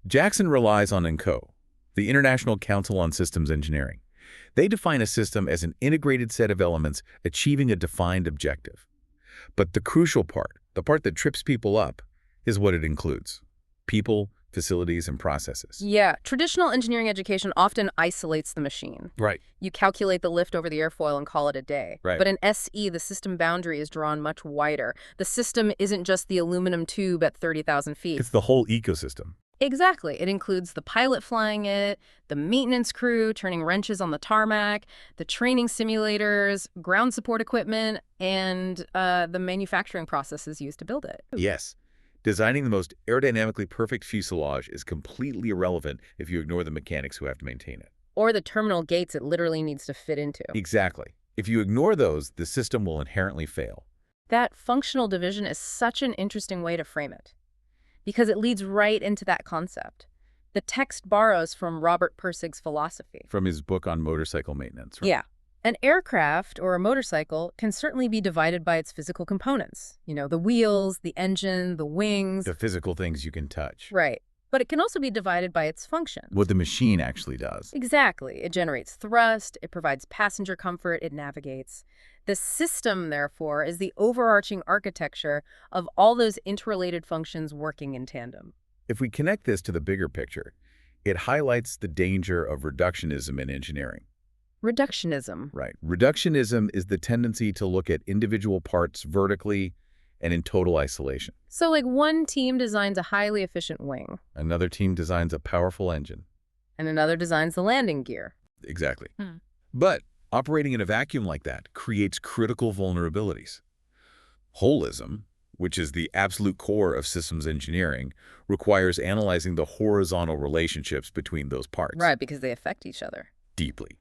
Jackson relies on INCO, the International Council on Systems Engineering. They define a system as an integrated set of elements achieving a defined objective. But the crucial part, the part that trips people up, is what it includes: people, facilities, and processes. Yeah, traditional engineering education often isolates the machine. Right. You calculate the lift over the airfoil and call it a day. Right. But in SE, the system boundary is drawn much wider. The system isn't just the aluminum tube at 30,000 feet. It's the whole ecosystem. Exactly. It includes the pilot flying it, the maintenance crew turning wrenches on the tarmac, the training simulators, ground support equipment, and the manufacturing processes used to build it. Yes. Designing the most aerodynamically perfect fuselage is completely irrelevant if you ignore the mechanics who have to maintain it. Or the terminal gates it literally needs to fit into. Exactly. If you ignore those, the system will inherently fail. That functional division is such an interesting way to frame it, because it leads right into that concept. The text borrows from Robert Pirsig's philosophy. From his book on motorcycle maintenance. Right? Yeah. An aircraft or a motorcycle can certainly be divided by its physical components. You know, the wheels, the engine, the wings. The physical things you can touch. Right. But it can also be divided by its functions. What the machine actually does. Exactly. It generates thrust, it provides passenger comfort, it navigates. The system, therefore, is the overarching architecture of all those interrelated functions working in tandem. If we connect this to the bigger picture, it highlights the danger of reductionism in engineering. Reductionism. Right. Reductionism is the tendency to look at individual parts vertically and in total isolation. So like one team designs a highly efficient wing. Another team designs a powerful engine. And another designs the landing gear. Exactly. But operating in a vacuum like that creates critical vulnerabilities. Holism, which is the absolute core of systems engineering, requires analyzing the horizontal relationships between those parts. Right, because they affect each other. Deeply.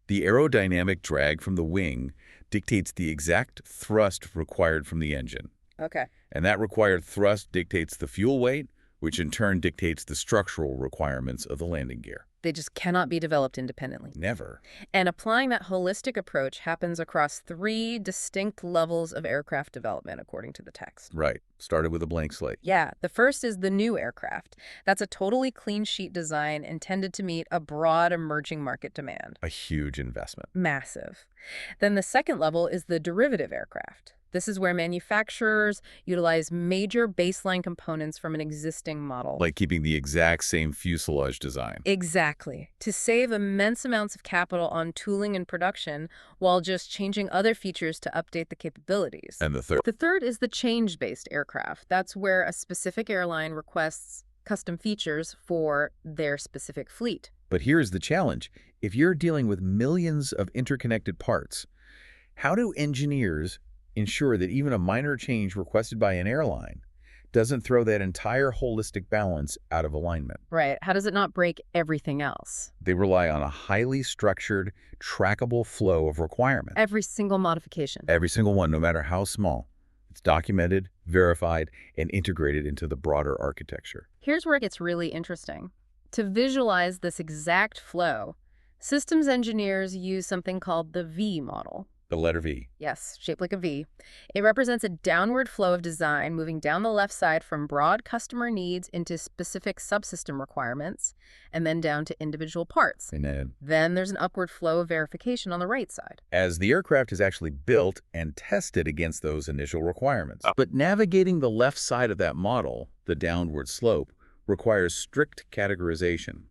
The aerodynamic drag from the wing dictates the exact thrust required from the engine. Okay. And that required thrust dictates the fuel weight, which in turn dictates the structural requirements of the landing gear. They just cannot be developed independently. Never. And applying that holistic approach happens across 3 distinct levels of aircraft development, according to the text. Right. Started with a blank slate. Yeah, the first is the new aircraft. That's a totally clean sheet design intended to meet a broad emerging market demand. A huge investment. Massive. Then the second level is the derivative aircraft. This is where manufacturers utilize major baseline components from an existing model. Like keeping the exact same fuselage design. Exactly. To save immense amounts of capital on tooling and production while just changing other features to update the capabilities. And the third? The third is the change-based aircraft. That's where a specific airline requests custom features for their specific fleet. But here's the challenge. If you're dealing with millions of interconnected parts, how do engineers ensure that even a minor change requested by an airline doesn't throw that entire holistic balance out of alignment? Right. How does it not break everything else? They rely on a highly structured, trackable flow of requirements. Every single modification. Every single one, no matter how small. It's documented, verified, and integrated into the broader architecture. Here's where it gets really interesting. To visualize this exact flow, systems engineers use something called the V model. The letter V. Yes, shaped like a V. It represents a downward flow of design moving down the left side from broad customer needs into specific subsystem requirements, and then down to individual parts. And then there's an upward flow of verification on the right side. as the aircraft is actually built and tested against those initial requirements. But navigating the left side of that model, the downward slope, requires strict categorization.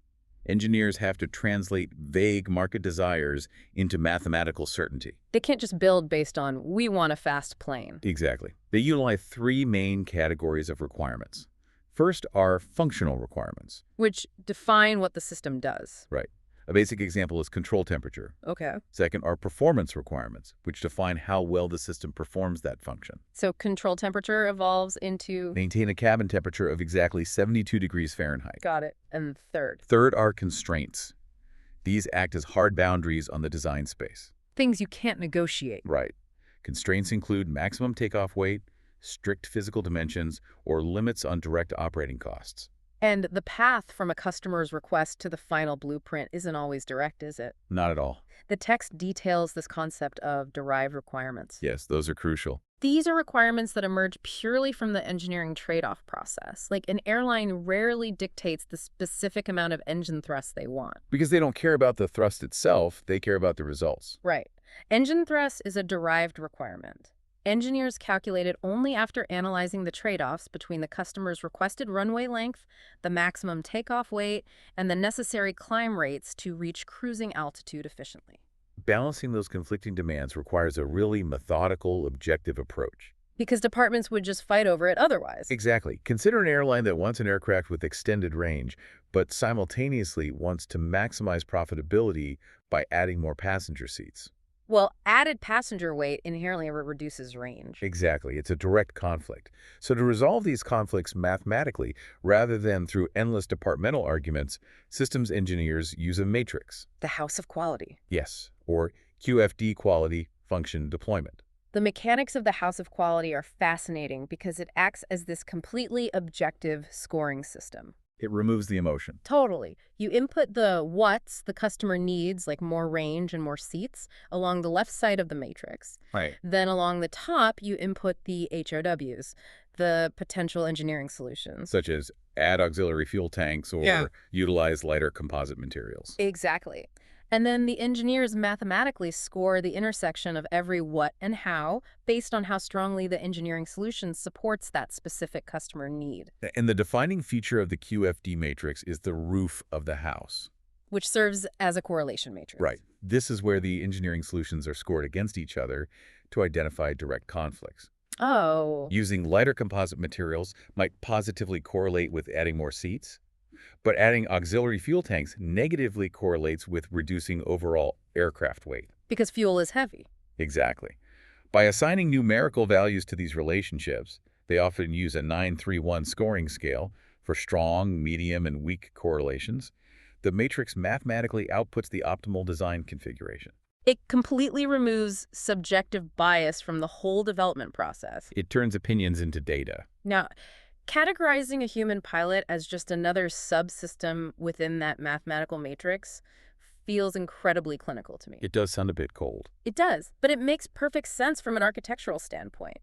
Engineers have to translate vague market desires into mathematical certainty. They can't just build based on, we want a fast plane. Exactly. They utilize 3 main categories of requirements. First are functional requirements. Which define what the system does. Right. A basic example is control temperature. Okay. Second are performance requirements, which define how well the system performs that function. So control temperature evolves into... Maintain a cabin temperature of exactly 72 degrees Fahrenheit. Got it. And third? Third are constraints. These act as hard boundaries on the design space. Things you can't negotiate. Right. Constraints include maximum takeoff weight, strict physical dimensions, or limits on direct operating costs. And the path from a customer's request to the final blueprint isn't always direct, is it? Not at all. The text details this concept of derived requirements. Yes, those are crucial. These are requirements that emerge purely from the engineering trade-off process. Like, an airline rarely dictates the specific amount of engine thrust they want. Because they don't care about the thrust itself, they care about the results. Right. Engine thrust is a derived requirement. Engineers calculate it only after analyzing the trade-offs between the customer's requested runway length, the maximum takeoff weight, and the necessary climb rates to reach cruising altitude efficiently. Balancing those conflicting demands requires a really methodical, objective approach. Because departments would just fight over it otherwise. Exactly. Consider an airline that wants an aircraft with extended range, but simultaneously wants to maximize profitability by adding more passenger seats. Well, added passenger weight inherently reduces range. Exactly. It's a direct conflict. So to resolve these conflicts mathematically, rather than through endless departmental arguments, systems engineers use a matrix. The house of quality. Yes, or QFD, quality function deployment. The mechanics of the house of quality are fascinating because it acts as this completely objective scoring system. It removes the emotion. Totally. You input the what's the customer needs, like more range and more seats, along the left side of the matrix. Right. Then along the top, you input the HOWs, the potential engineering solutions. Such as add auxiliary fuel tanks or utilize lighter composite materials. Exactly. And then the engineers mathematically score the intersection of every what and how based on how strongly the engineering solution supports that specific customer need. And the defining feature of the QFD matrix is the roof of the house. Which serves as a correlation matrix. Right. This is where the engineering solutions are scored against each other to identify direct conflicts. Oh. Using lighter composite materials might positively correlate with adding more seats, but adding auxiliary fuel tanks negatively correlates with reducing overall aircraft weight. Because fuel is heavy. Exactly. By assigning numerical values to these relationships, they often use a 9-3-1 scoring scale for strong, medium, and weak correlations. The matrix mathematically outputs the optimal design configuration. It completely removes subjective bias from the whole development process. It turns opinions into data. Now, categorizing a human pilot as just another subsystem within that mathematical matrix feels incredibly clinical to me. It does sound a bit cold. It does, but it makes perfect sense from an architectural standpoint.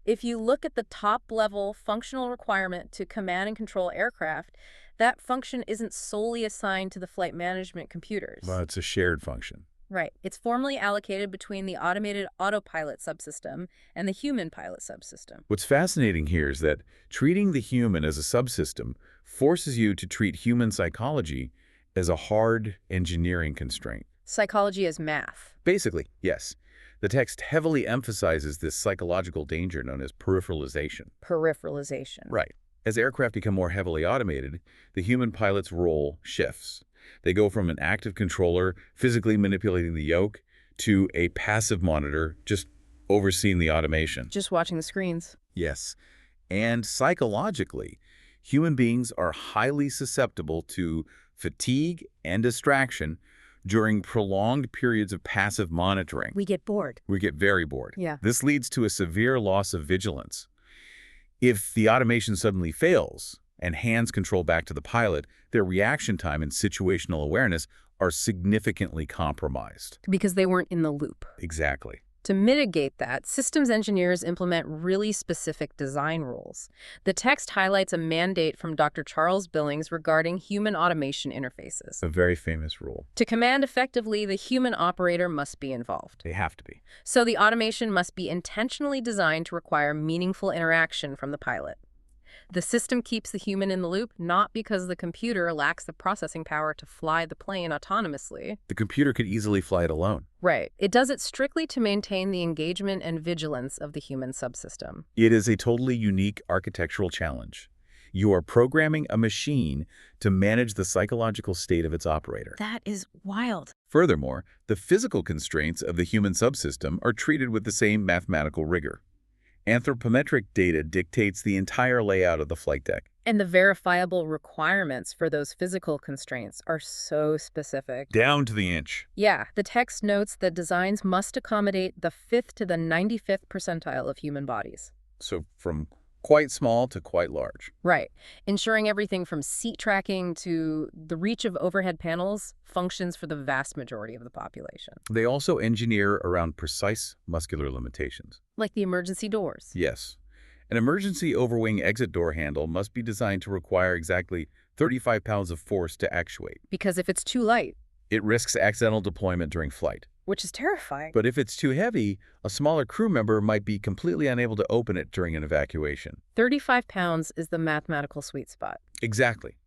If you look at the top-level functional requirement to command and control aircraft, that function isn't solely assigned to the flight management computers. Well, it's a shared function. Right. It's formally allocated between the automated autopilot subsystem and the human pilot subsystem. What's fascinating here is that treating the human as a subsystem forces you to treat human psychology as a hard engineering constraint. Psychology is math. Basically, yes. The text heavily emphasizes this psychological danger known as peripheralization. Peripheralization. Right. As aircraft become more heavily automated, the human pilot's role shifts. They go from an active controller physically manipulating the yoke to a passive monitor just overseeing the automation. Just watching the screens. Yes. And psychologically, human beings are highly susceptible to fatigue and distraction during prolonged periods of passive monitoring. We get bored. We get very bored. Yeah. This leads to a severe loss of vigilance. If the automation suddenly fails and hands control back to the pilot, their reaction time and situational awareness are significantly compromised. Because they weren't in the loop. Exactly. To mitigate that, systems engineers implement really specific design rules. The text highlights a mandate from Dr. Charles Billings regarding human automation interfaces. A very famous rule. To command effectively, the human operator must be involved. They have to be. So the automation must be intentionally designed to require meaningful interaction from the pilot. The system keeps the human in the loop, not because the computer lacks the processing power to fly the plane autonomously. The computer could easily fly it alone. Right. It does it strictly to maintain the engagement and vigilance of the human subsystem. It is a totally unique architectural challenge. You are programming a machine to manage the psychological state of its operator. That is wild. Furthermore, the physical constraints of the human subsystem are treated with the same mathematical rigor. Anthropometric data dictates the entire layout of the flight deck. And the verifiable requirements for those physical constraints are so specific. Down to the inch. Yeah, the text notes that designs must accommodate the 5th to the 95th percentile of human bodies. So from quite small to quite large. Right. Ensuring everything from seat tracking to the reach of overhead panels functions for the vast majority of the population. They also engineer around precise muscular limitations. Like the emergency doors. Yes, an emergency overwing exit door handle must be designed to require exactly 35 pounds of force to actuate. Because if it's too light, It risks accidental deployment during flight. which is terrifying. But if it's too heavy, a smaller crew member might be completely unable to open it during an evacuation. 35 pounds is the mathematical sweet spot. Exactly.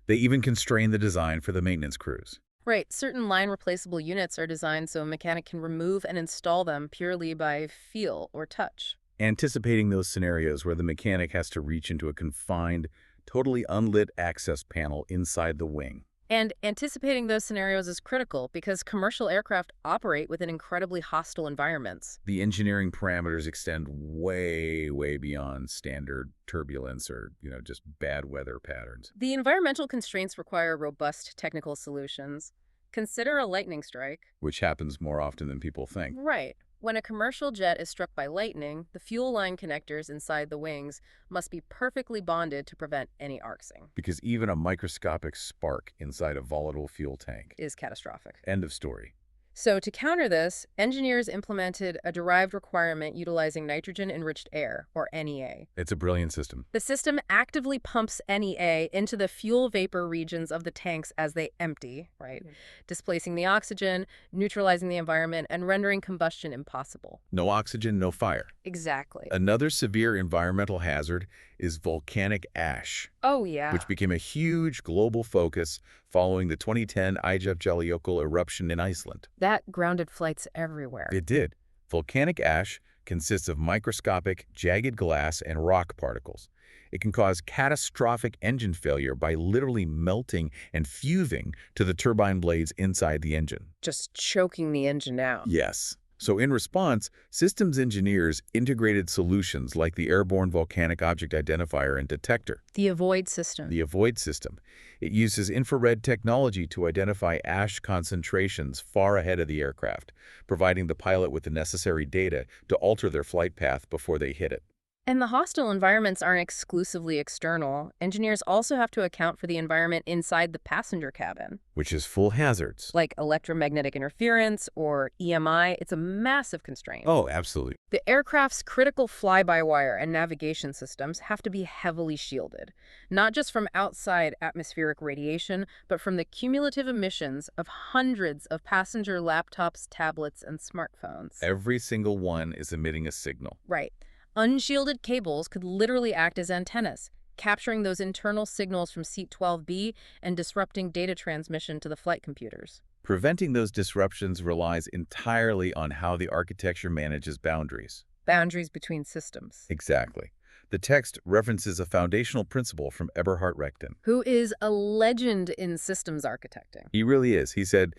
They even constrain the design for the maintenance crews. Right. Certain line replaceable units are designed so a mechanic can remove and install them purely by feel or touch. Anticipating those scenarios where the mechanic has to reach into a confined, totally unlit access panel inside the wing. And anticipating those scenarios is critical because commercial aircraft operate within incredibly hostile environments. The engineering parameters extend way, way beyond standard turbulence or, just bad weather patterns. The environmental constraints require robust technical solutions. Consider a lightning strike. Which happens more often than people think. Right. When a commercial jet is struck by lightning, the fuel line connectors inside the wings must be perfectly bonded to prevent any arcsing. Because even a microscopic spark inside a volatile fuel tank. Is catastrophic. End of story. So to counter this, engineers implemented a derived requirement utilizing nitrogen-enriched air, or NEA. It's a brilliant system. The system actively pumps NEA into the fuel vapor regions of the tanks as they empty, right? Displacing the oxygen, neutralizing the environment, and rendering combustion impossible. No oxygen, no fire. Exactly. Another severe environmental hazard is volcanic ash, Oh, yeah. which became a huge global focus following the 2010 Eyjafjallajökull eruption in Iceland. That grounded flights everywhere. It did. Volcanic ash consists of microscopic, jagged glass and rock particles. It can cause catastrophic engine failure by literally melting and fusing to the turbine blades inside the engine. Just choking the engine out. Yes. So in response, systems engineers integrated solutions like the Airborne Volcanic Object Identifier and Detector, The avoid system. the AVOID system. It uses infrared technology to identify ash concentrations far ahead of the aircraft, providing the pilot with the necessary data to alter their flight path before they hit it. And the hostile environments aren't exclusively external. Engineers also have to account for the environment inside the passenger cabin. Which is full hazards. Like electromagnetic interference or EMI, it's a massive constraint. Oh, absolutely. The aircraft's critical fly-by-wire and navigation systems have to be heavily shielded, not just from outside atmospheric radiation, but from the cumulative emissions of hundreds of passenger laptops, tablets, and smartphones. Every single one is emitting a signal. Right. Unshielded cables could literally act as antennas, capturing those internal signals from Seat 12B and disrupting data transmission to the flight computers. Preventing those disruptions relies entirely on how the architecture manages boundaries. Boundaries between systems. Exactly. The text references a foundational principle from Eberhard Rechten. Who is a legend in systems architecting. He really is. He said,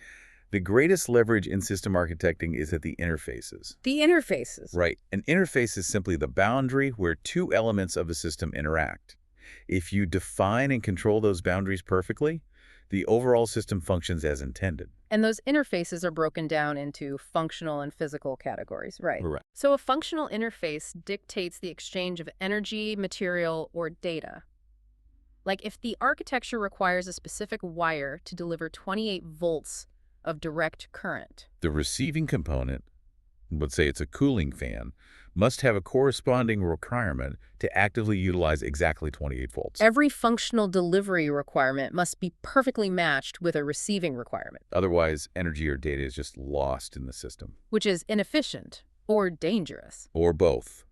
the greatest leverage in system architecting is at the interfaces. The interfaces. Right. An interface is simply the boundary where two elements of a system interact. If you define and control those boundaries perfectly, the overall system functions as intended. And those interfaces are broken down into functional and physical categories, right? Correct. So a functional interface dictates the exchange of energy, material, or data. Like if the architecture requires a specific wire to deliver 28 volts of direct current. The receiving component, let's say it's a cooling fan, must have a corresponding requirement to actively utilize exactly 28 volts. Every functional delivery requirement must be perfectly matched with a receiving requirement, Otherwise, energy or data is just lost in the system. which is inefficient or dangerous. Or both.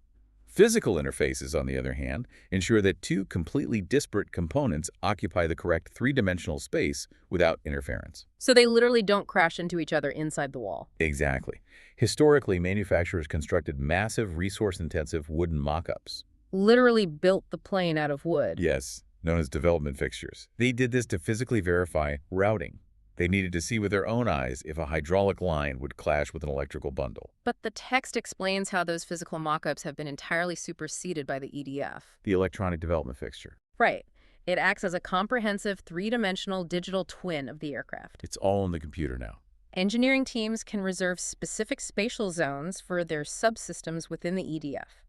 Physical interfaces, on the other hand, ensure that two completely disparate components occupy the correct three-dimensional space without interference. So they literally don't crash into each other inside the wall. Exactly. Historically, manufacturers constructed massive, resource-intensive wooden mock-ups. Literally built the plane out of wood. Yes, known as development fixtures. They did this to physically verify routing. They needed to see with their own eyes if a hydraulic line would clash with an electrical bundle. But the text explains how those physical mock-ups have been entirely superseded by the EDF. The electronic development fixture. Right. It acts as a comprehensive three-dimensional digital twin of the aircraft. It's all in the computer now. Engineering teams can reserve specific spatial zones for their subsystems within the EDF.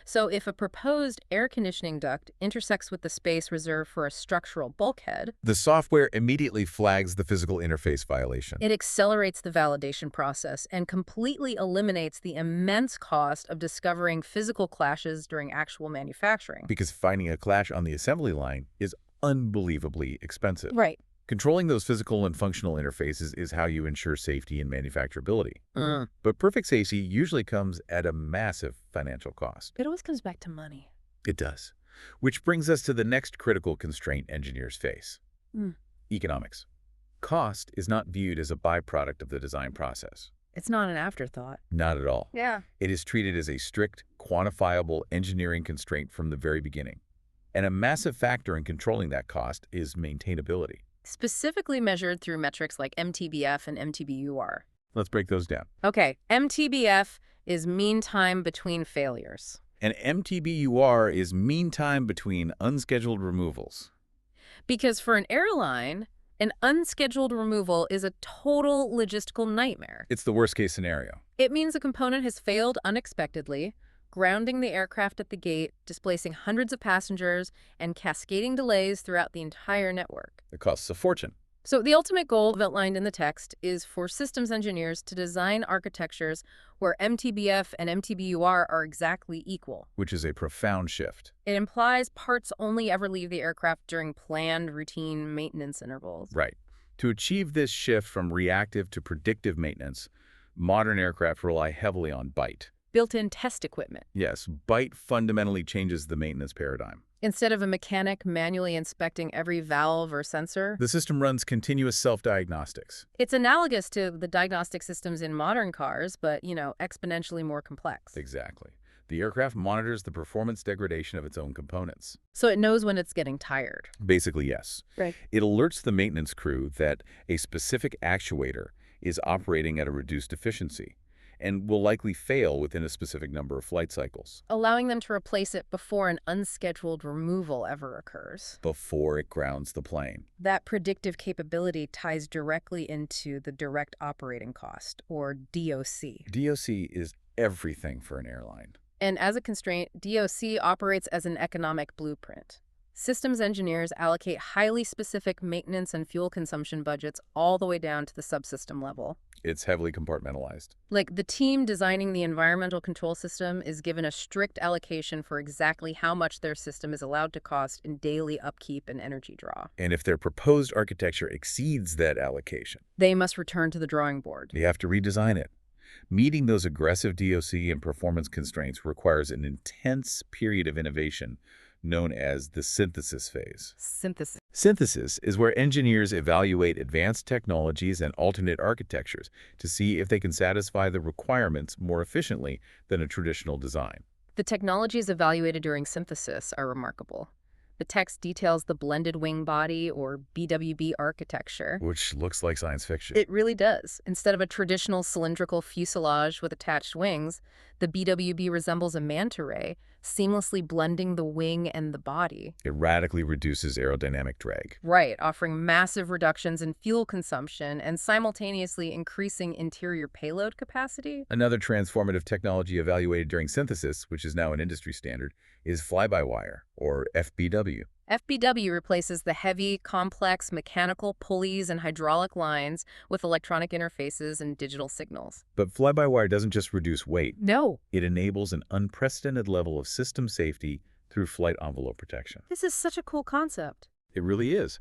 So if a proposed air conditioning duct intersects with the space reserved for a structural bulkhead, The software immediately flags the physical interface violation. it accelerates the validation process and completely eliminates the immense cost of discovering physical clashes during actual manufacturing. Because finding a clash on the assembly line is unbelievably expensive. Right. Controlling those physical and functional interfaces is how you ensure safety and manufacturability. Mm. But perfect safety usually comes at a massive financial cost. It always comes back to money. It does. Which brings us to the next critical constraint engineers face. Mm. Economics. Cost is not viewed as a byproduct of the design process. It's not an afterthought. Not at all. Yeah. It is treated as a strict, quantifiable engineering constraint from the very beginning. And a massive factor in controlling that cost is maintainability. Specifically measured through metrics like MTBF and MTBUR. Let's break those down. Okay, MTBF is mean time between failures. And MTBUR is mean time between unscheduled removals. Because for an airline, an unscheduled removal is a total logistical nightmare. It's the worst-case scenario. It means a component has failed unexpectedly, grounding the aircraft at the gate, displacing hundreds of passengers, and cascading delays throughout the entire network. It costs a fortune. So the ultimate goal outlined in the text is for systems engineers to design architectures where MTBF and MTBUR are exactly equal. Which is a profound shift. It implies parts only ever leave the aircraft during planned, routine maintenance intervals. Right. To achieve this shift from reactive to predictive maintenance, modern aircraft rely heavily on BITE. Built-in test equipment. Yes, BITE fundamentally changes the maintenance paradigm. Instead of a mechanic manually inspecting every valve or sensor, The system runs continuous self-diagnostics. it's analogous to the diagnostic systems in modern cars, but, exponentially more complex. Exactly. The aircraft monitors the performance degradation of its own components. So it knows when it's getting tired. Basically, yes. Right. It alerts the maintenance crew that a specific actuator is operating at a reduced efficiency and will likely fail within a specific number of flight cycles. Allowing them to replace it before an unscheduled removal ever occurs. Before it grounds the plane. That predictive capability ties directly into the direct operating cost, or DOC. DOC is everything for an airline. And as a constraint, DOC operates as an economic blueprint. Systems engineers allocate highly specific maintenance and fuel consumption budgets all the way down to the subsystem level. It's heavily compartmentalized. Like, the team designing the environmental control system is given a strict allocation for exactly how much their system is allowed to cost in daily upkeep and energy draw. And if their proposed architecture exceeds that allocation, They must return to the drawing board. they have to redesign it. Meeting those aggressive DOC and performance constraints requires an intense period of innovation known as the synthesis phase. Synthesis. Synthesis is where engineers evaluate advanced technologies and alternate architectures to see if they can satisfy the requirements more efficiently than a traditional design. The technologies evaluated during synthesis are remarkable. The text details the blended wing body, or BWB architecture. Which looks like science fiction. It really does. Instead of a traditional cylindrical fuselage with attached wings, the BWB resembles a manta ray, seamlessly blending the wing and the body. It radically reduces aerodynamic drag. Right, offering massive reductions in fuel consumption and simultaneously increasing interior payload capacity. Another transformative technology evaluated during synthesis, which is now an industry standard, is fly-by-wire, or FBW. FBW replaces the heavy, complex mechanical pulleys and hydraulic lines with electronic interfaces and digital signals. But fly-by-wire doesn't just reduce weight. No. It enables an unprecedented level of system safety through flight envelope protection. This is such a cool concept. It really is.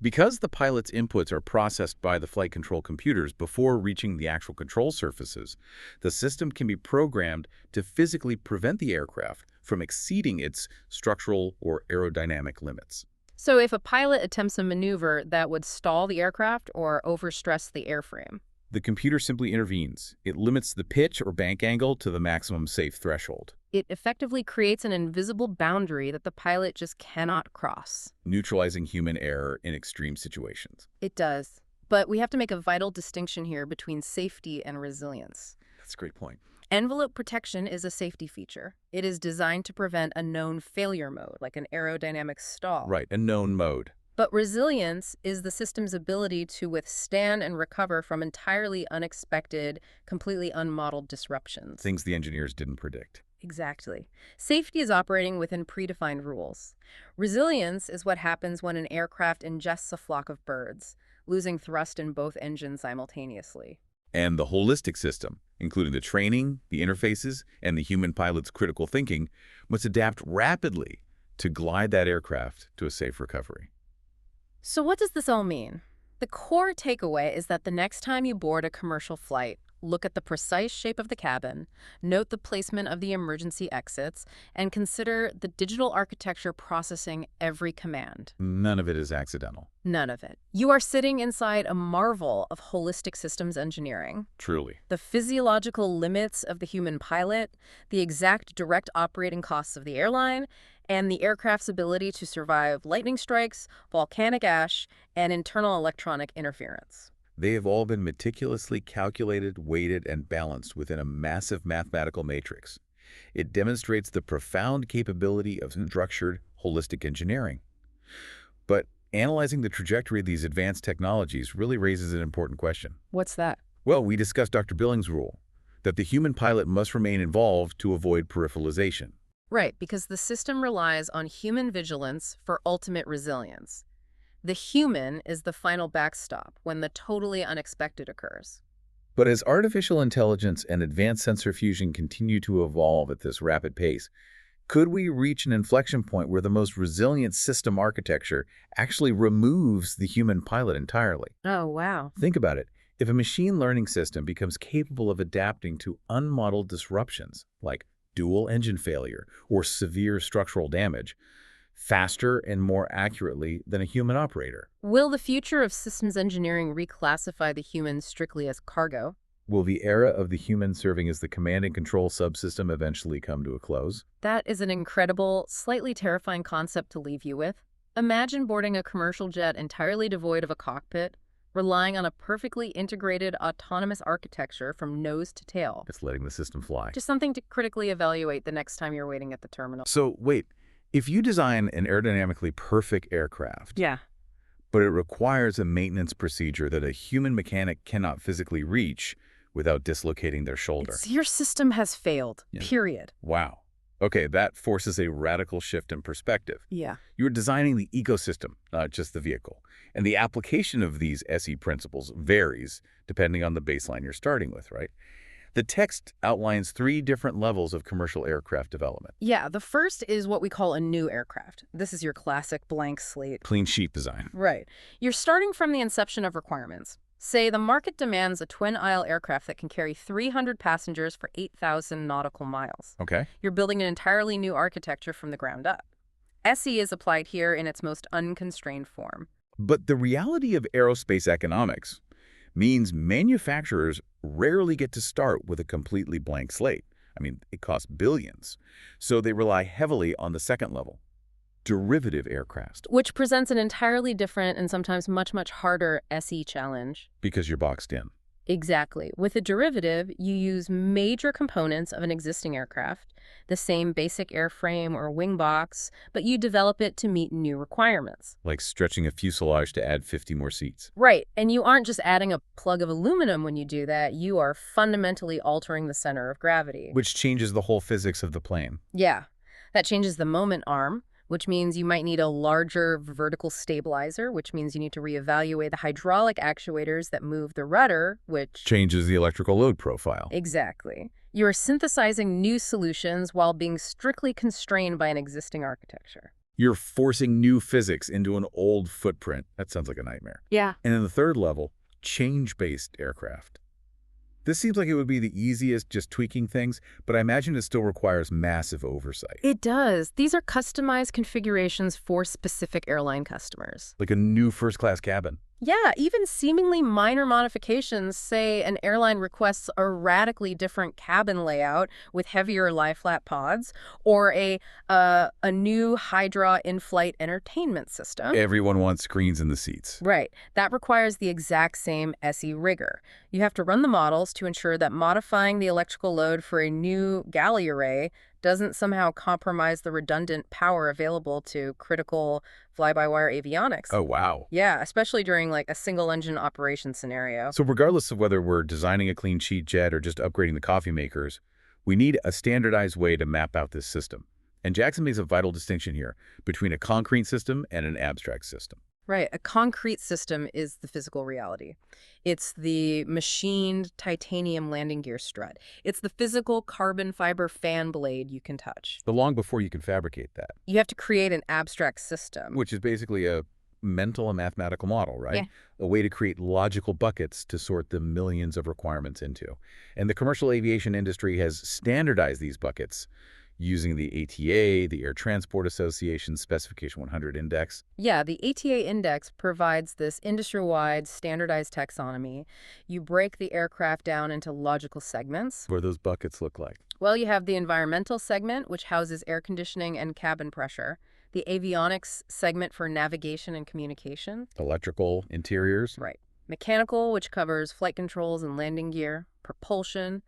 Because the pilot's inputs are processed by the flight control computers before reaching the actual control surfaces, the system can be programmed to physically prevent the aircraft from exceeding its structural or aerodynamic limits. So if a pilot attempts a maneuver that would stall the aircraft or overstress the airframe, The computer simply intervenes. It limits the pitch or bank angle to the maximum safe threshold, it effectively creates an invisible boundary that the pilot just cannot cross. neutralizing human error in extreme situations. It does. But we have to make a vital distinction here between safety and resilience. That's a great point. Envelope protection is a safety feature. It is designed to prevent a known failure mode, like an aerodynamic stall. Right, a known mode. But resilience is the system's ability to withstand and recover from entirely unexpected, completely unmodeled disruptions. Things the engineers didn't predict. Exactly. Safety is operating within predefined rules. Resilience is what happens when an aircraft ingests a flock of birds, losing thrust in both engines simultaneously. And the holistic system, including the training, the interfaces, and the human pilot's critical thinking, must adapt rapidly to glide that aircraft to a safe recovery. So what does this all mean? The core takeaway is that the next time you board a commercial flight, look at the precise shape of the cabin, note the placement of the emergency exits, and consider the digital architecture processing every command. None of it is accidental. None of it. You are sitting inside a marvel of holistic systems engineering. Truly. The physiological limits of the human pilot, the exact direct operating costs of the airline, and the aircraft's ability to survive lightning strikes, volcanic ash, and internal electronic interference. They have all been meticulously calculated, weighted, and balanced within a massive mathematical matrix. It demonstrates the profound capability of structured, holistic engineering. But analyzing the trajectory of these advanced technologies really raises an important question. What's that? Well, we discussed Dr. Billings' rule, that the human pilot must remain involved to avoid peripheralization. Right, because the system relies on human vigilance for ultimate resilience. The human is the final backstop when the totally unexpected occurs. But as artificial intelligence and advanced sensor fusion continue to evolve at this rapid pace, could we reach an inflection point where the most resilient system architecture actually removes the human pilot entirely? Oh, wow. Think about it. If a machine learning system becomes capable of adapting to unmodeled disruptions, like dual engine failure or severe structural damage, faster and more accurately than a human operator, Will the future of systems engineering reclassify the human strictly as cargo? will the era of the human serving as the command and control subsystem eventually come to a close? That is an incredible, slightly terrifying concept to leave you with. Imagine boarding a commercial jet entirely devoid of a cockpit, relying on a perfectly integrated autonomous architecture from nose to tail. Just letting the system fly. Just something to critically evaluate the next time you're waiting at the terminal. So wait, if you design an aerodynamically perfect aircraft, Yeah. but it requires a maintenance procedure that a human mechanic cannot physically reach without dislocating their shoulder. Your system has failed, Yeah. period. Wow. Okay, that forces a radical shift in perspective. Yeah. You're designing the ecosystem, not just the vehicle. And the application of these SE principles varies depending on the baseline you're starting with, right? The text outlines 3 different levels of commercial aircraft development. Yeah, the first is what we call a new aircraft. This is your classic blank slate. Clean sheet design. Right. You're starting from the inception of requirements. Say the market demands a twin-aisle aircraft that can carry 300 passengers for 8,000 nautical miles. Okay. You're building an entirely new architecture from the ground up. SE is applied here in its most unconstrained form. But the reality of aerospace economics means manufacturers rarely get to start with a completely blank slate. I mean, it costs billions. So they rely heavily on the second level, derivative aircraft, Which presents an entirely different and sometimes much, much harder SE challenge. because you're boxed in. Exactly. With a derivative, you use major components of an existing aircraft, the same basic airframe or wing box, but you develop it to meet new requirements. Like stretching a fuselage to add 50 more seats. Right, and you aren't just adding a plug of aluminum when you do that, you are fundamentally altering the center of gravity. Which changes the whole physics of the plane. Yeah, that changes the moment arm, which means you might need a larger vertical stabilizer, which means you need to reevaluate the hydraulic actuators that move the rudder, which... Changes the electrical load profile. Exactly. You are synthesizing new solutions while being strictly constrained by an existing architecture. You're forcing new physics into an old footprint. That sounds like a nightmare. Yeah. And in the third level, change-based aircraft. This seems like it would be the easiest, just tweaking things, but I imagine it still requires massive oversight. It does. These are customized configurations for specific airline customers. Like a new first-class cabin. Yeah, even seemingly minor modifications, say an airline requests a radically different cabin layout with heavier lie-flat pods, or a new Hydra in-flight entertainment system. Everyone wants screens in the seats. Right. That requires the exact same SE rigor. You have to run the models to ensure that modifying the electrical load for a new galley array doesn't somehow compromise the redundant power available to critical fly-by-wire avionics. Oh, wow. Yeah, especially during like a single-engine operation scenario. So regardless of whether we're designing a clean sheet jet or just upgrading the coffee makers, We need a standardized way to map out this system. And Jackson makes a vital distinction here between a concrete system and an abstract system. Right. A concrete system is the physical reality. It's the machined titanium landing gear strut. It's the physical carbon fiber fan blade you can touch. But long before you can fabricate that, You have to create an abstract system. which is basically a mental and mathematical model, right? Yeah. A way to create logical buckets to sort the millions of requirements into. And the commercial aviation industry has standardized these buckets using the ATA, the Air Transport Association Specification 100 Index. Yeah, the ATA index provides this industry-wide standardized taxonomy. You break the aircraft down into logical segments. What do those buckets look like? Well, you have the environmental segment, which houses air conditioning and cabin pressure. The avionics segment for navigation and communication. Electrical interiors. Right. Mechanical, which covers flight controls and landing gear, propulsion.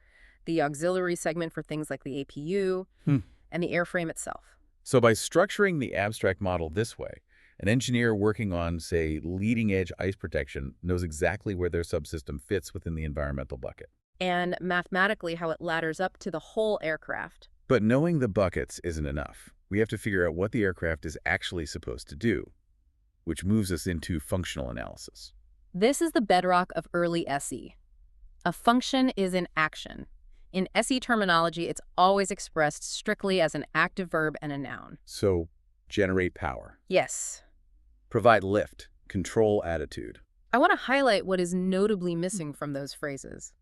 The auxiliary segment for things like the APU, and the airframe itself. So by structuring the abstract model this way, an engineer working on, say, leading-edge ice protection knows exactly where their subsystem fits within the environmental bucket. And mathematically how it ladders up to the whole aircraft. But knowing the buckets isn't enough. We have to figure out what the aircraft is actually supposed to do, which moves us into functional analysis. This is the bedrock of early SE. A function is an action. In SE terminology, it's always expressed strictly as an active verb and a noun. So, generate power. Yes. Provide lift, control attitude. I want to highlight what is notably missing from those phrases.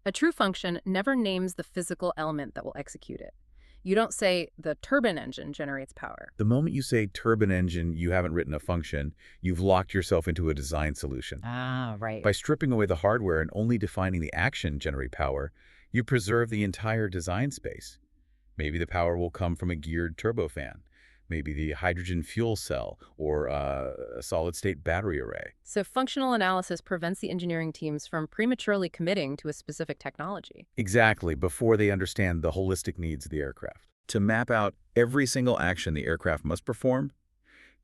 A true function never names the physical element that will execute it. You don't say, the turbine engine generates power. The moment you say turbine engine, you haven't written a function, you've locked yourself into a design solution. Ah, right. By stripping away the hardware and only defining the action generate power, you preserve the entire design space. Maybe the power will come from a geared turbofan, maybe the hydrogen fuel cell, or a solid-state battery array. So functional analysis prevents the engineering teams from prematurely committing to a specific technology. Exactly, before they understand the holistic needs of the aircraft. To map out every single action the aircraft must perform,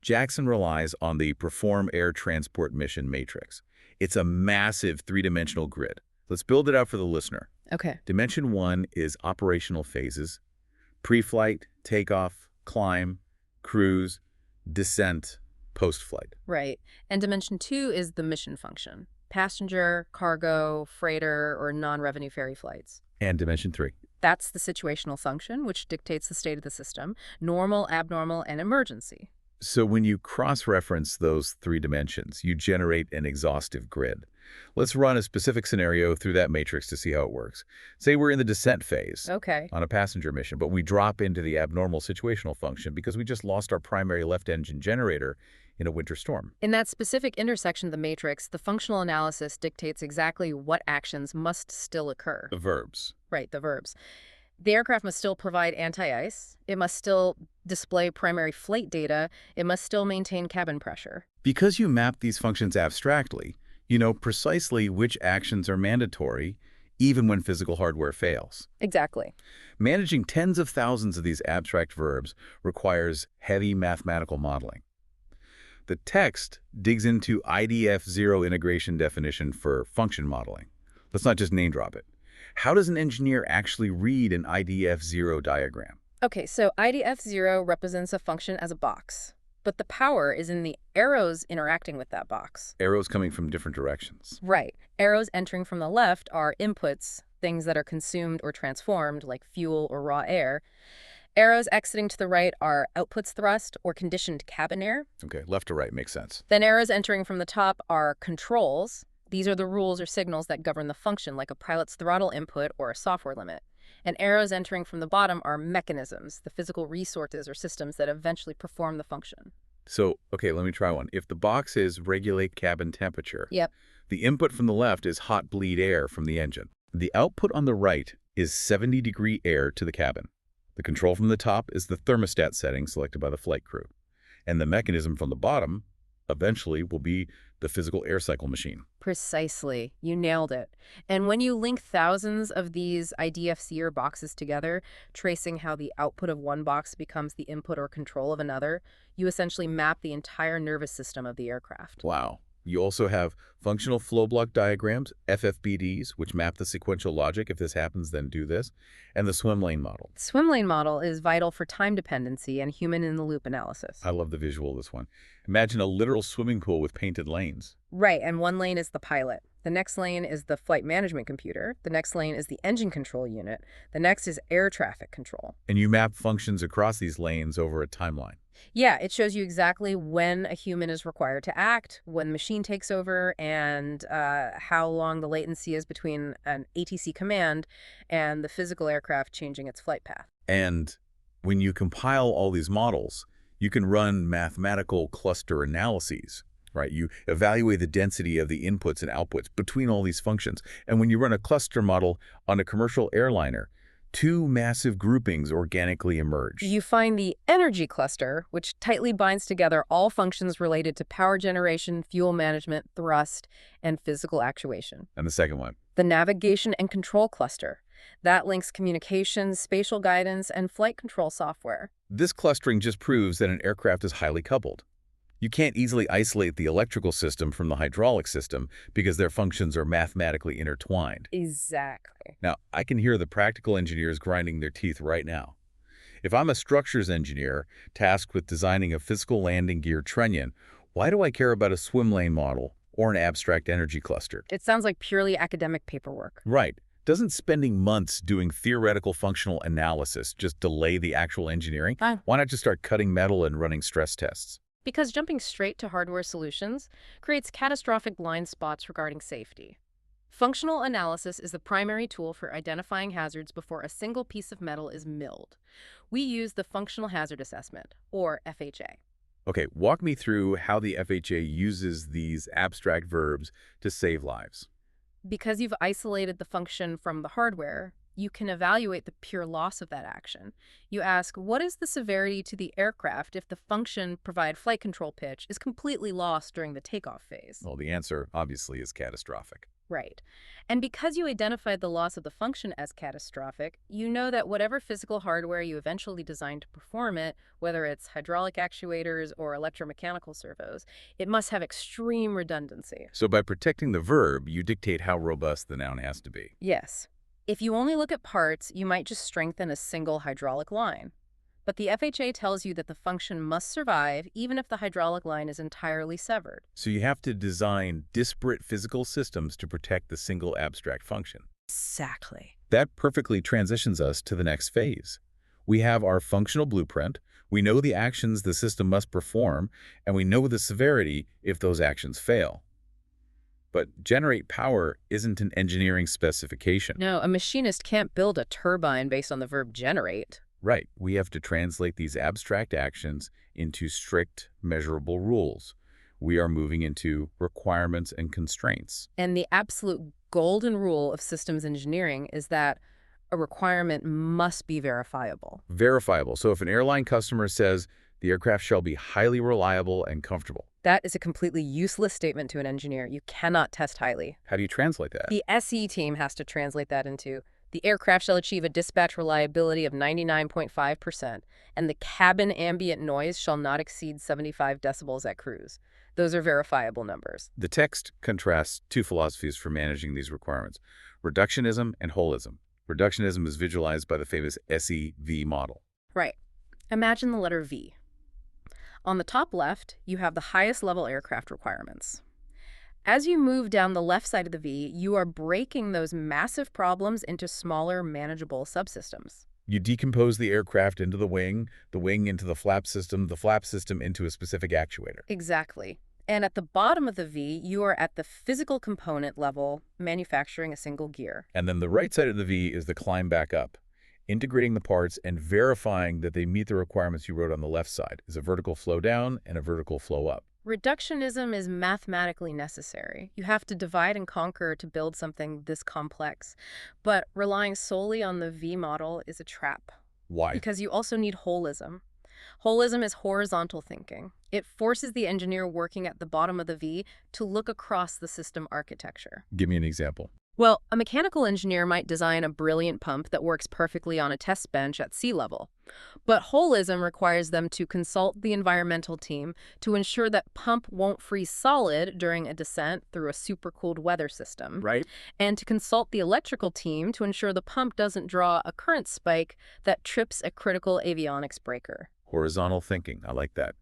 Jackson relies on the Perform Air Transport Mission Matrix. It's a massive three-dimensional grid. Let's build it out for the listener. Okay. Dimension 1 is operational phases: pre-flight, takeoff, climb, cruise, descent, post-flight. Right. And dimension 2 is the mission function. Passenger, cargo, freighter, or non-revenue ferry flights. And dimension 3. That's the situational function, which dictates the state of the system: normal, abnormal, and emergency. So when you cross-reference those three dimensions, you generate an exhaustive grid. Let's run a specific scenario through that matrix to see how it works. Say we're in the descent phase Okay. on a passenger mission, but we drop into the abnormal situational function because we just lost our primary left engine generator in a winter storm. In that specific intersection of the matrix, the functional analysis dictates exactly what actions must still occur. The verbs. Right, the verbs. The aircraft must still provide anti-ice. It must still display primary flight data. It must still maintain cabin pressure. Because you map these functions abstractly, you know precisely which actions are mandatory, even when physical hardware fails. Exactly. Managing tens of thousands of these abstract verbs requires heavy mathematical modeling. The text digs into IDF0 integration definition for function modeling. Let's not just name drop it. How does an engineer actually read an IDF0 diagram? Okay, so IDF0 represents a function as a box, but the power is in the arrows interacting with that box. Arrows coming from different directions. Right. Arrows entering from the left are inputs, things that are consumed or transformed, like fuel or raw air. Arrows exiting to the right are outputs thrust or conditioned cabin air. Okay, left to right makes sense. Then arrows entering from the top are controls. These are the rules or signals that govern the function, like a pilot's throttle input or a software limit. And arrows entering from the bottom are mechanisms, the physical resources or systems that eventually perform the function. So, okay, let me try one. If the box is regulate cabin temperature, Yep. the input from the left is hot bleed air from the engine. The output on the right is 70-degree air to the cabin. The control from the top is the thermostat setting selected by the flight crew. And the mechanism from the bottom eventually will be the physical air cycle machine. Precisely. You nailed it. And when you link thousands of these IDF0 boxes together, tracing how the output of one box becomes the input or control of another, you essentially map the entire nervous system of the aircraft. Wow. You also have functional flow block diagrams, FFBDs, which map the sequential logic. If this happens, then do this, and the swim lane model. Swim lane model is vital for time dependency and human-in-the-loop analysis. I love the visual of this one. Imagine a literal swimming pool with painted lanes. Right, and one lane is the pilot. The next lane is the flight management computer. The next lane is the engine control unit. The next is air traffic control. And you map functions across these lanes over a timeline. Yeah, it shows you exactly when a human is required to act, when the machine takes over, and how long the latency is between an ATC command and the physical aircraft changing its flight path. And when you compile all these models, you can run mathematical cluster analyses, right? You evaluate the density of the inputs and outputs between all these functions. And when you run a cluster model on a commercial airliner, two massive groupings organically emerge. You find the energy cluster, which tightly binds together all functions related to power generation, fuel management, thrust, and physical actuation. And the second one? The navigation and control cluster. That links communications, spatial guidance, and flight control software. This clustering just proves that an aircraft is highly coupled. You can't easily isolate the electrical system from the hydraulic system because their functions are mathematically intertwined. Exactly. Now, I can hear the practical engineers grinding their teeth right now. If I'm a structures engineer tasked with designing a physical landing gear trunnion, why do I care about a swim lane model or an abstract energy cluster? It sounds like purely academic paperwork. Right. Doesn't spending months doing theoretical functional analysis just delay the actual engineering? Why not just start cutting metal and running stress tests? Because jumping straight to hardware solutions creates catastrophic blind spots regarding safety. Functional analysis is the primary tool for identifying hazards before a single piece of metal is milled. We use the Functional Hazard Assessment, or FHA. Okay, walk me through how the FHA uses these abstract verbs to save lives. Because you've isolated the function from the hardware, you can evaluate the pure loss of that action. You ask, what is the severity to the aircraft if the function provide flight control pitch is completely lost during the takeoff phase? Well, the answer, obviously, is catastrophic. Right. And because you identified the loss of the function as catastrophic, you know that whatever physical hardware you eventually designed to perform it, whether it's hydraulic actuators or electromechanical servos, it must have extreme redundancy. So by protecting the verb, you dictate how robust the noun has to be. Yes. If you only look at parts, you might just strengthen a single hydraulic line. But the FHA tells you that the function must survive even if the hydraulic line is entirely severed. So you have to design disparate physical systems to protect the single abstract function. Exactly. That perfectly transitions us to the next phase. We have our functional blueprint, we know the actions the system must perform, and we know the severity if those actions fail. But generate power isn't an engineering specification. No, a machinist can't build a turbine based on the verb generate. Right. We have to translate these abstract actions into strict, measurable rules. We are moving into requirements and constraints. And the absolute golden rule of systems engineering is that a requirement must be verifiable. Verifiable. So if an airline customer says the aircraft shall be highly reliable and comfortable, that is a completely useless statement to an engineer. You cannot test highly. how do you translate that? The SE team has to translate that into the aircraft shall achieve a dispatch reliability of 99.5%, and the cabin ambient noise shall not exceed 75 decibels at cruise. Those are verifiable numbers. The text contrasts two philosophies for managing these requirements: reductionism and holism. Reductionism is visualized by the famous SEV model. Right. Imagine the letter V. On the top left, you have the highest level aircraft requirements. As you move down the left side of the V, you are breaking those massive problems into smaller, manageable subsystems. You decompose the aircraft into the wing into the flap system into a specific actuator. Exactly. And at the bottom of the V, you are at the physical component level, manufacturing a single gear. And then the right side of the V is the climb back up, integrating the parts and verifying that they meet the requirements you wrote on the left side, is a vertical flow down and a vertical flow up. Reductionism is mathematically necessary. You have to divide and conquer to build something this complex. But relying solely on the V model is a trap. Why? Because you also need holism. Holism is horizontal thinking. It forces the engineer working at the bottom of the V to look across the system architecture. Give me an example. Well, a mechanical engineer might design a brilliant pump that works perfectly on a test bench at sea level. But holism requires them to consult the environmental team to ensure that pump won't freeze solid during a descent through a supercooled weather system, Right? and to consult the electrical team to ensure the pump doesn't draw a current spike that trips a critical avionics breaker. Horizontal thinking. I like that.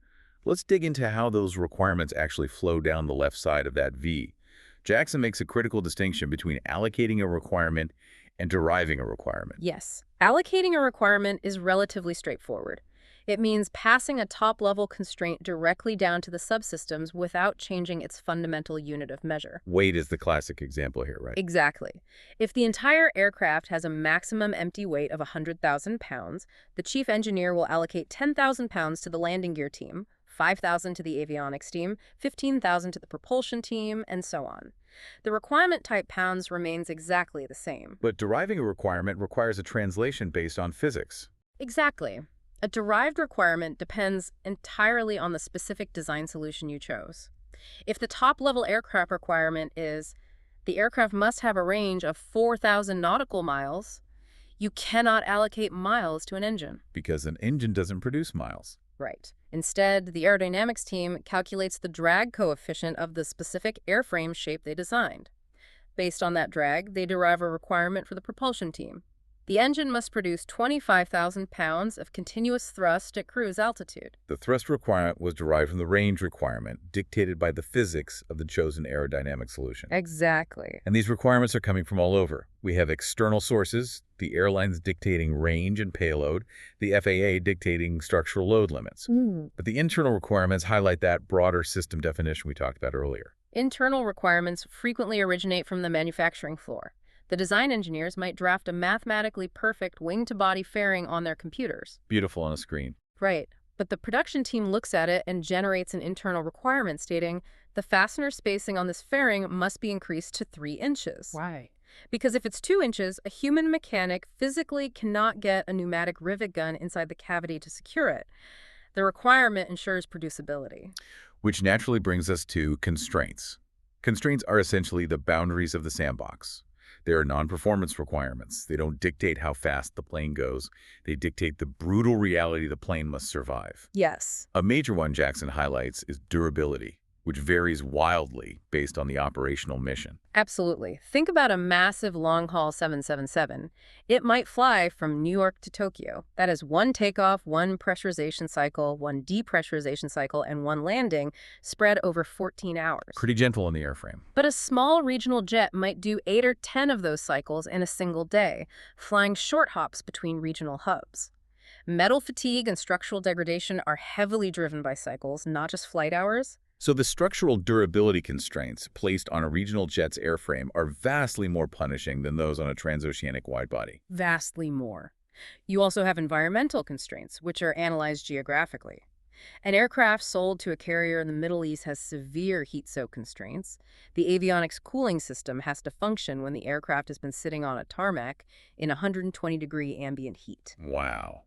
Let's dig into how those requirements actually flow down the left side of that V. Jackson makes a critical distinction between allocating a requirement and deriving a requirement. Yes, allocating a requirement is relatively straightforward. It means passing a top-level constraint directly down to the subsystems without changing its fundamental unit of measure. Weight is the classic example here, right? Exactly. If the entire aircraft has a maximum empty weight of 100,000 pounds, the chief engineer will allocate 10,000 pounds to the landing gear team, 5,000 to the avionics team, 15,000 to the propulsion team, and so on. The requirement type pounds remains exactly the same. But deriving a requirement requires a translation based on physics. Exactly. A derived requirement depends entirely on the specific design solution you chose. If the top-level aircraft requirement is the aircraft must have a range of 4,000 nautical miles, you cannot allocate miles to an engine. Because an engine doesn't produce miles. Right. Instead, the aerodynamics team calculates the drag coefficient of the specific airframe shape they designed. Based on that drag, they derive a requirement for the propulsion team. The engine must produce 25,000 pounds of continuous thrust at cruise altitude. The thrust requirement was derived from the range requirement, dictated by the physics of the chosen aerodynamic solution. Exactly. And these requirements are coming from all over. We have external sources, the airlines dictating range and payload, the FAA dictating structural load limits. But the internal requirements highlight that broader system definition we talked about earlier. Internal requirements frequently originate from the manufacturing floor. The design engineers might draft a mathematically perfect wing-to-body fairing on their computers. Beautiful on a screen. Right. But the production team looks at it and generates an internal requirement stating the fastener spacing on this fairing must be increased to 3 inches. Why? Because if it's 2 inches, a human mechanic physically cannot get a pneumatic rivet gun inside the cavity to secure it. The requirement ensures producibility. Which naturally brings us to constraints. Constraints are essentially the boundaries of the sandbox. They are non-performance requirements. They don't dictate how fast the plane goes. They dictate the brutal reality the plane must survive. Yes. A major one Jackson highlights is durability, which varies wildly based on the operational mission. Absolutely. Think about a massive long-haul 777. It might fly from New York to Tokyo. That is 1 takeoff, 1 pressurization cycle, 1 depressurization cycle, and 1 landing spread over 14 hours. Pretty gentle on the airframe. But a small regional jet might do 8 or 10 of those cycles in a single day, flying short hops between regional hubs. Metal fatigue and structural degradation are heavily driven by cycles, not just flight hours. So the structural durability constraints placed on a regional jet's airframe are vastly more punishing than those on a transoceanic widebody. Vastly more. You also have environmental constraints, which are analyzed geographically. An aircraft sold to a carrier in the Middle East has severe heat-soak constraints. The avionics cooling system has to function when the aircraft has been sitting on a tarmac in 120-degree ambient heat. Wow.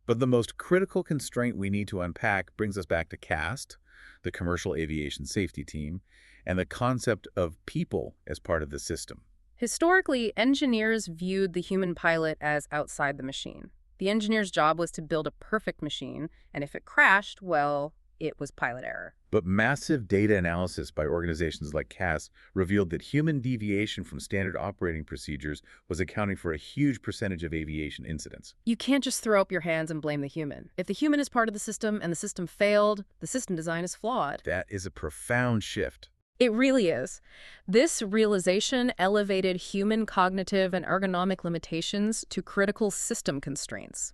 But the most critical constraint we need to unpack brings us back to CAST, the Commercial Aviation Safety Team, and the concept of people as part of the system. Historically, engineers viewed the human pilot as outside the machine. The engineer's job was to build a perfect machine, and if it crashed, well, it was pilot error. But massive data analysis by organizations like CAST revealed that human deviation from standard operating procedures was accounting for a huge percentage of aviation incidents. You can't just throw up your hands and blame the human. If the human is part of the system and the system failed, the system design is flawed. That is a profound shift. It really is. This realization elevated human cognitive and ergonomic limitations to critical system constraints.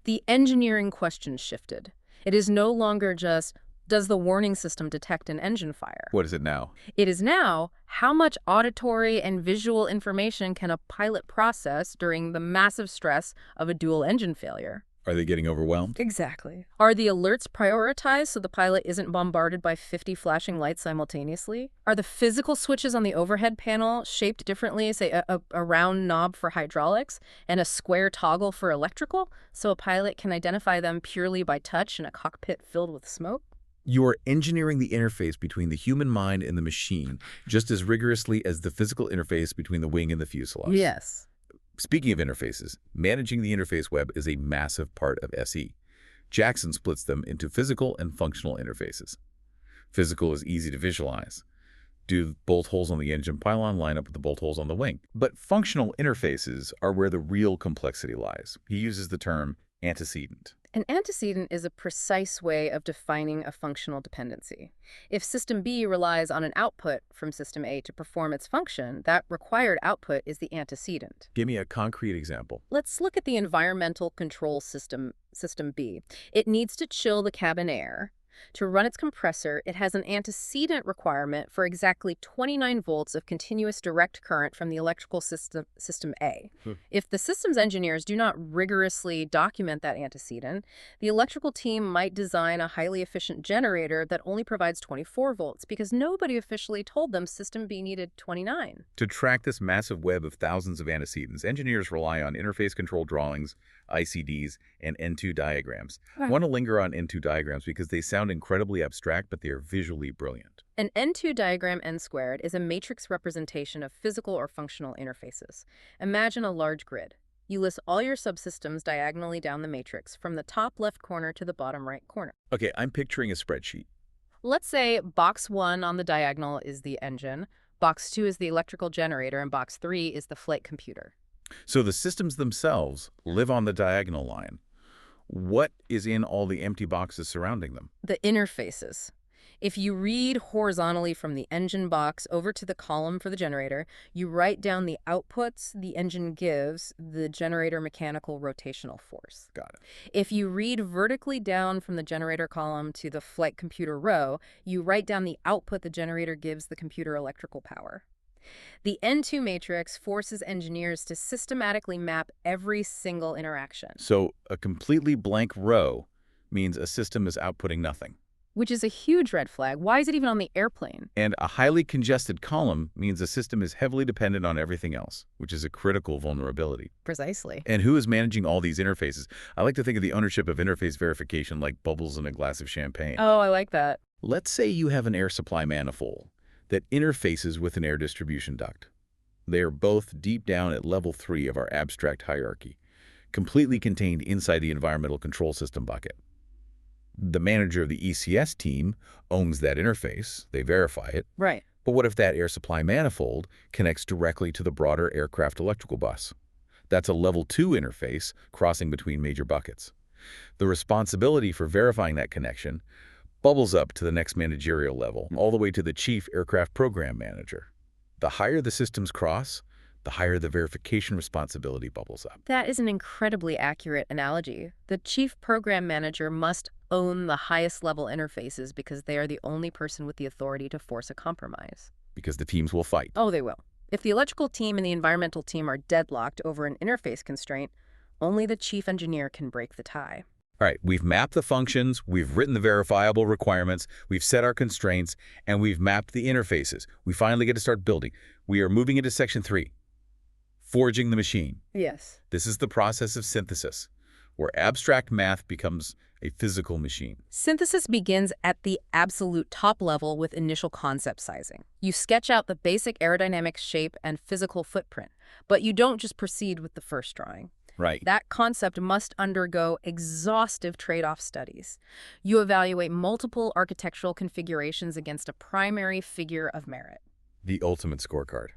The engineering question shifted. It is no longer just, does the warning system detect an engine fire? What is it now? It is now, how much auditory and visual information can a pilot process during the massive stress of a dual engine failure? Are they getting overwhelmed? Exactly. Are the alerts prioritized so the pilot isn't bombarded by 50 flashing lights simultaneously? Are the physical switches on the overhead panel shaped differently, say a round knob for hydraulics and a square toggle for electrical, so a pilot can identify them purely by touch in a cockpit filled with smoke? You're engineering the interface between the human mind and the machine just as rigorously as the physical interface between the wing and the fuselage. Yes. Speaking of interfaces, managing the interface web is a massive part of SE. Jackson splits them into physical and functional interfaces. Physical is easy to visualize. Do bolt holes on the engine pylon line up with the bolt holes on the wing? But functional interfaces are where the real complexity lies. He uses the term antecedent. An antecedent is a precise way of defining a functional dependency. If System B relies on an output from System A to perform its function, that required output is the antecedent. Give me a concrete example. Let's look at the environmental control system, System B. It needs to chill the cabin air. To run its compressor, it has an antecedent requirement for exactly 29 volts of continuous direct current from the electrical system A. If the system's engineers do not rigorously document that antecedent, the electrical team might design a highly efficient generator that only provides 24 volts because nobody officially told them System B needed 29. To track this massive web of thousands of antecedents, engineers rely on interface control drawings, ICDs, and N2 diagrams. I want to linger on N2 diagrams because they sound incredibly abstract, but they are visually brilliant. An N2 diagram, N squared, is a matrix representation of physical or functional interfaces. Imagine a large grid. You list all your subsystems diagonally down the matrix, from the top left corner to the bottom right corner. Okay, I'm picturing a spreadsheet. Let's say box 1 on the diagonal is the engine, box 2 is the electrical generator, and box 3 is the flight computer. So the systems themselves live on the diagonal line. What is in all the empty boxes surrounding them? The interfaces. If you read horizontally from the engine box over to the column for the generator, you write down the outputs the engine gives the generator mechanical rotational force. Got it. If you read vertically down from the generator column to the flight computer row, you write down the output the generator gives the computer electrical power. The N2 matrix forces engineers to systematically map every single interaction. So a completely blank row means a system is outputting nothing. Which is a huge red flag. Why is it even on the airplane? And a highly congested column means a system is heavily dependent on everything else, which is a critical vulnerability. Precisely. And who is managing all these interfaces? I like to think of the ownership of interface verification like bubbles in a glass of champagne. Oh, I like that. Let's say you have an air supply manifold that interfaces with an air distribution duct. They are both deep down at level 3 of our abstract hierarchy, completely contained inside the environmental control system bucket. The manager of the ECS team owns that interface. They verify it. Right. But what if that air supply manifold connects directly to the broader aircraft electrical bus? That's a level 2 interface crossing between major buckets. The responsibility for verifying that connection bubbles up to the next managerial level, all the way to the chief aircraft program manager. The higher the systems cross, the higher the verification responsibility bubbles up. That is an incredibly accurate analogy. The chief program manager must own the highest level interfaces because they are the only person with the authority to force a compromise. Because the teams will fight. Oh, they will. If the electrical team and the environmental team are deadlocked over an interface constraint, only the chief engineer can break the tie. All right, we've mapped the functions, we've written the verifiable requirements, we've set our constraints, and we've mapped the interfaces. We finally get to start building. We are moving into section 3, forging the machine. Yes. This is the process of synthesis, where abstract math becomes a physical machine. Synthesis begins at the absolute top level with initial concept sizing. You sketch out the basic aerodynamic shape and physical footprint, but you don't just proceed with the first drawing. Right. That concept must undergo exhaustive trade-off studies. You evaluate multiple architectural configurations against a primary figure of merit. The ultimate scorecard.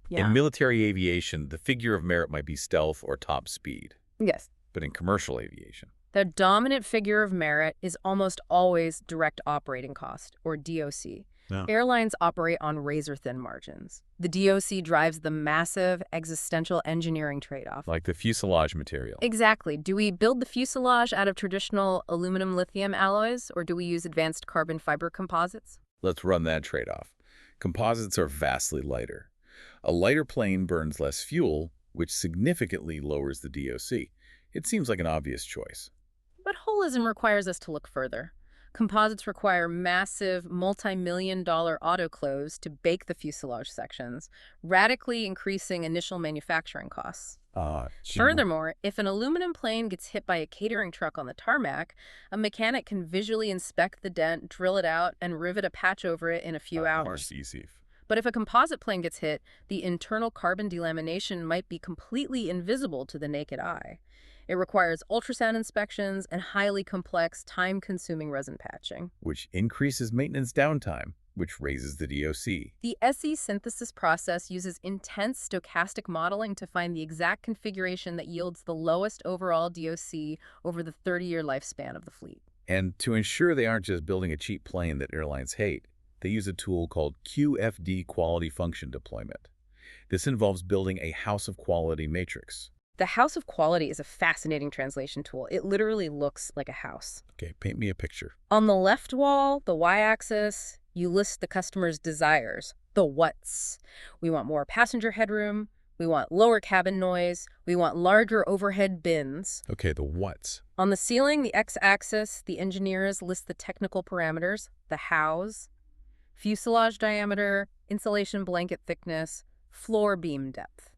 Yeah. In military aviation, the figure of merit might be stealth or top speed. Yes. But in commercial aviation, The dominant figure of merit is almost always direct operating cost, or DOC. Yeah. Airlines operate on razor-thin margins. The DOC drives the massive existential engineering trade-off. like the fuselage material. Exactly. Do we build the fuselage out of traditional aluminum-lithium alloys, or do we use advanced carbon fiber composites? Let's run that trade-off. Composites are vastly lighter. A lighter plane burns less fuel, which significantly lowers the DOC. It seems like an obvious choice. But holism requires us to look further. Composites require massive, multi-million-dollar autoclaves to bake the fuselage sections, radically increasing initial manufacturing costs. Gee. Furthermore, if an aluminum plane gets hit by a catering truck on the tarmac, a mechanic can visually inspect the dent, drill it out, and rivet a patch over it in a few hours. Easy. But if a composite plane gets hit, the internal carbon delamination might be completely invisible to the naked eye. It requires ultrasound inspections and highly complex, time-consuming resin patching. Which increases maintenance downtime, which raises the DOC. The SE synthesis process uses intense stochastic modeling to find the exact configuration that yields the lowest overall DOC over the 30-year lifespan of the fleet. And to ensure they aren't just building a cheap plane that airlines hate, they use a tool called QFD quality function deployment. This involves building a house of quality matrix. The house of quality is a fascinating translation tool. It literally looks like a house. Okay, paint me a picture. On the left wall, the y-axis, you list the customer's desires, the what's. We want more passenger headroom. We want lower cabin noise. We want larger overhead bins. Okay, the what's. On the ceiling, the x-axis, the engineers list the technical parameters, the hows, fuselage diameter, insulation blanket thickness, floor beam depth.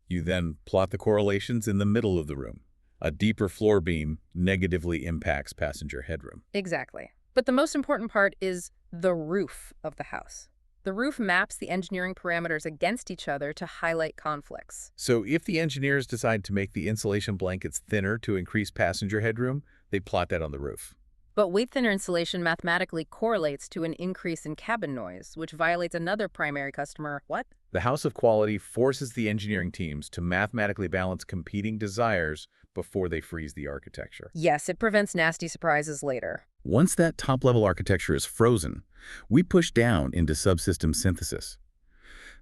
You then plot the correlations in the middle of the room. A deeper floor beam negatively impacts passenger headroom. Exactly. But the most important part is the roof of the house. The roof maps the engineering parameters against each other to highlight conflicts. So if the engineers decide to make the insulation blankets thinner to increase passenger headroom, they plot that on the roof. But weight-thinner insulation mathematically correlates to an increase in cabin noise, which violates another primary customer, what? The House of Quality forces the engineering teams to mathematically balance competing desires before they freeze the architecture. Yes, it prevents nasty surprises later. Once that top-level architecture is frozen, we push down into subsystem synthesis.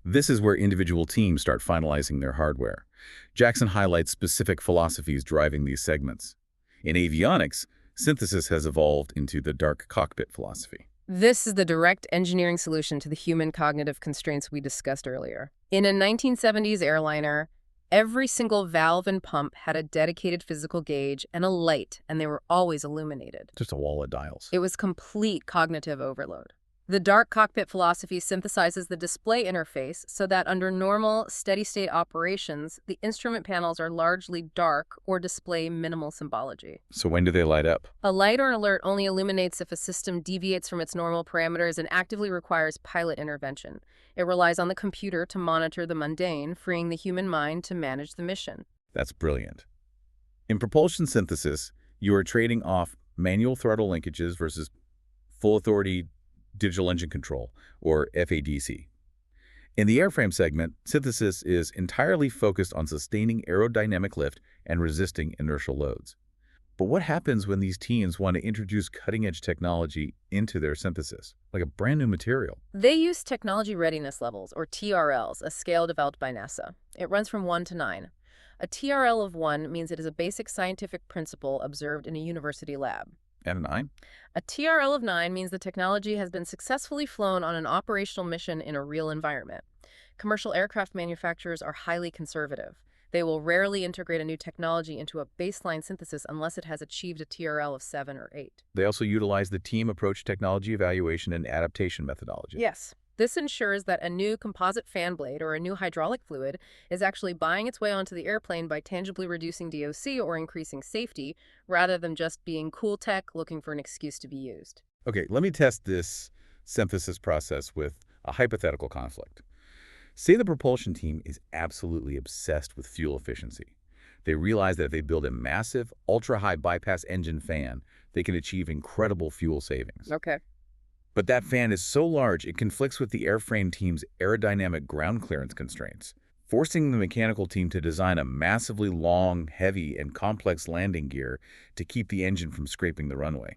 This is where individual teams start finalizing their hardware. Jackson highlights specific philosophies driving these segments. In avionics, synthesis has evolved into the dark cockpit philosophy. This is the direct engineering solution to the human cognitive constraints we discussed earlier. In a 1970s airliner, every single valve and pump had a dedicated physical gauge and a light, and they were always illuminated. Just a wall of dials. It was complete cognitive overload. The dark cockpit philosophy synthesizes the display interface so that under normal, steady-state operations, the instrument panels are largely dark or display minimal symbology. So when do they light up? A light or alert only illuminates if a system deviates from its normal parameters and actively requires pilot intervention. It relies on the computer to monitor the mundane, freeing the human mind to manage the mission. That's brilliant. In propulsion synthesis, you are trading off manual throttle linkages versus full authority digital engine control, or FADC. In the airframe segment, synthesis is entirely focused on sustaining aerodynamic lift and resisting inertial loads. But what happens when these teams want to introduce cutting-edge technology into their synthesis, like a brand new material? They use technology readiness levels, or TRLs, a scale developed by NASA. It runs from 1 to 9. A TRL of 1 means it is a basic scientific principle observed in a university lab. And a 9? A TRL of 9 means the technology has been successfully flown on an operational mission in a real environment. Commercial aircraft manufacturers are highly conservative. They will rarely integrate a new technology into a baseline synthesis unless it has achieved a TRL of 7 or 8. They also utilize the team approach technology evaluation and adaptation methodology. Yes. This ensures that a new composite fan blade or a new hydraulic fluid is actually buying its way onto the airplane by tangibly reducing DOC or increasing safety, rather than just being cool tech looking for an excuse to be used. Okay, let me test this synthesis process with a hypothetical conflict. Say the propulsion team is absolutely obsessed with fuel efficiency. They realize that if they build a massive, ultra-high bypass engine fan, they can achieve incredible fuel savings. Okay. But that fan is so large it conflicts with the airframe team's aerodynamic ground clearance constraints, forcing the mechanical team to design a massively long, heavy, and complex landing gear to keep the engine from scraping the runway.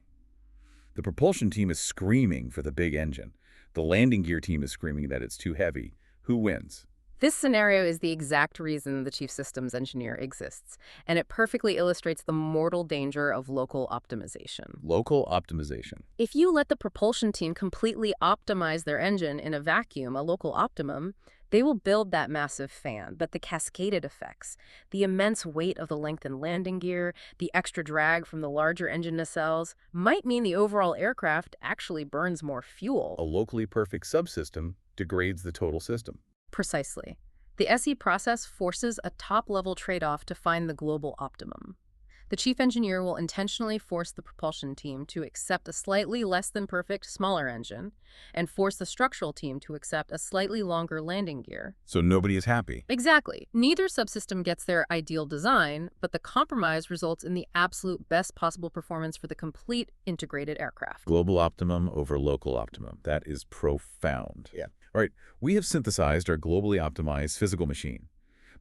The propulsion team is screaming for the big engine. The landing gear team is screaming that it's too heavy. Who wins? This scenario is the exact reason the chief systems engineer exists, and it perfectly illustrates the mortal danger of local optimization. Local optimization. If you let the propulsion team completely optimize their engine in a vacuum, a local optimum, They will build that massive fan, but the cascaded effects, the immense weight of the lengthened landing gear, the extra drag from the larger engine nacelles, might mean the overall aircraft actually burns more fuel. A locally perfect subsystem degrades the total system. Precisely. The SE process forces a top-level trade-off to find the global optimum. The chief engineer will intentionally force the propulsion team to accept a slightly less than perfect smaller engine and force the structural team to accept a slightly longer landing gear. So nobody is happy. Exactly. Neither subsystem gets their ideal design, but the compromise results in the absolute best possible performance for the complete integrated aircraft. Global optimum over local optimum. That is profound. Yeah. All right, we have synthesized our globally optimized physical machine.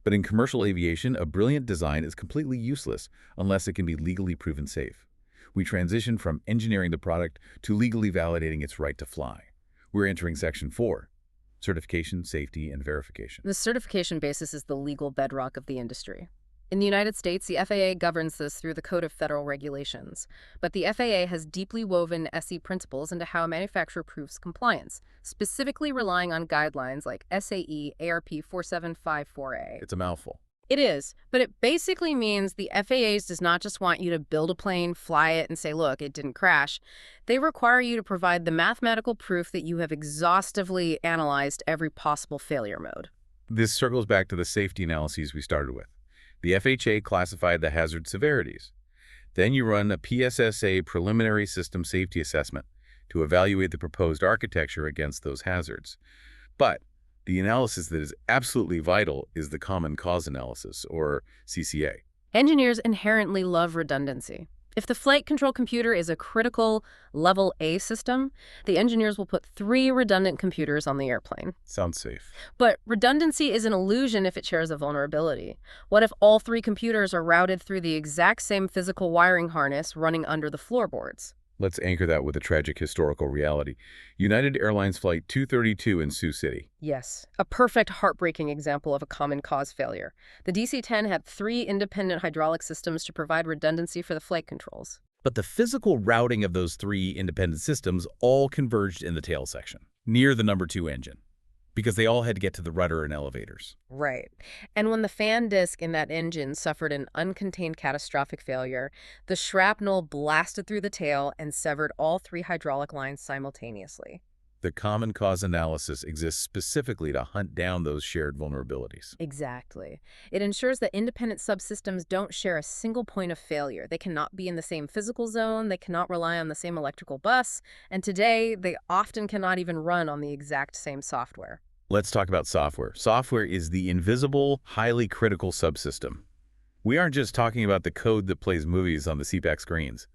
But in commercial aviation, a brilliant design is completely useless unless it can be legally proven safe. We transition from engineering the product to legally validating its right to fly. We're entering Section 4, certification, safety, and verification. The certification basis is the legal bedrock of the industry. In the United States, the FAA governs this through the Code of Federal Regulations, but the FAA has deeply woven SE principles into how a manufacturer proves compliance, specifically relying on guidelines like SAE ARP 4754A. It's a mouthful. It is, but it basically means the FAA's does not just want you to build a plane, fly it, and say, look, it didn't crash. They require you to provide the mathematical proof that you have exhaustively analyzed every possible failure mode. This circles back to the safety analyses we started with. The FHA classified the hazard severities. Then you run a PSSA preliminary system safety assessment to evaluate the proposed architecture against those hazards. But the analysis that is absolutely vital is the common cause analysis, or CCA. Engineers inherently love redundancy. If the flight control computer is a critical level A system, the engineers will put 3 redundant computers on the airplane. Sounds safe. But redundancy is an illusion if it shares a vulnerability. What if all 3 computers are routed through the exact same physical wiring harness running under the floorboards? Let's anchor that with a tragic historical reality. United Airlines Flight 232 in Sioux City. Yes, a perfect heartbreaking example of a common cause failure. The DC-10 had 3 independent hydraulic systems to provide redundancy for the flight controls. But the physical routing of those 3 independent systems all converged in the tail section, near the number 2 engine, because they all had to get to the rudder and elevators. Right. And when the fan disc in that engine suffered an uncontained catastrophic failure, the shrapnel blasted through the tail and severed all 3 hydraulic lines simultaneously. The common cause analysis exists specifically to hunt down those shared vulnerabilities. Exactly. It ensures that independent subsystems don't share a single point of failure. They cannot be in the same physical zone, they cannot rely on the same electrical bus, and today they often cannot even run on the exact same software. Let's talk about software. Software is the invisible, highly critical subsystem. We aren't just talking about the code that plays movies on the CPAC screens.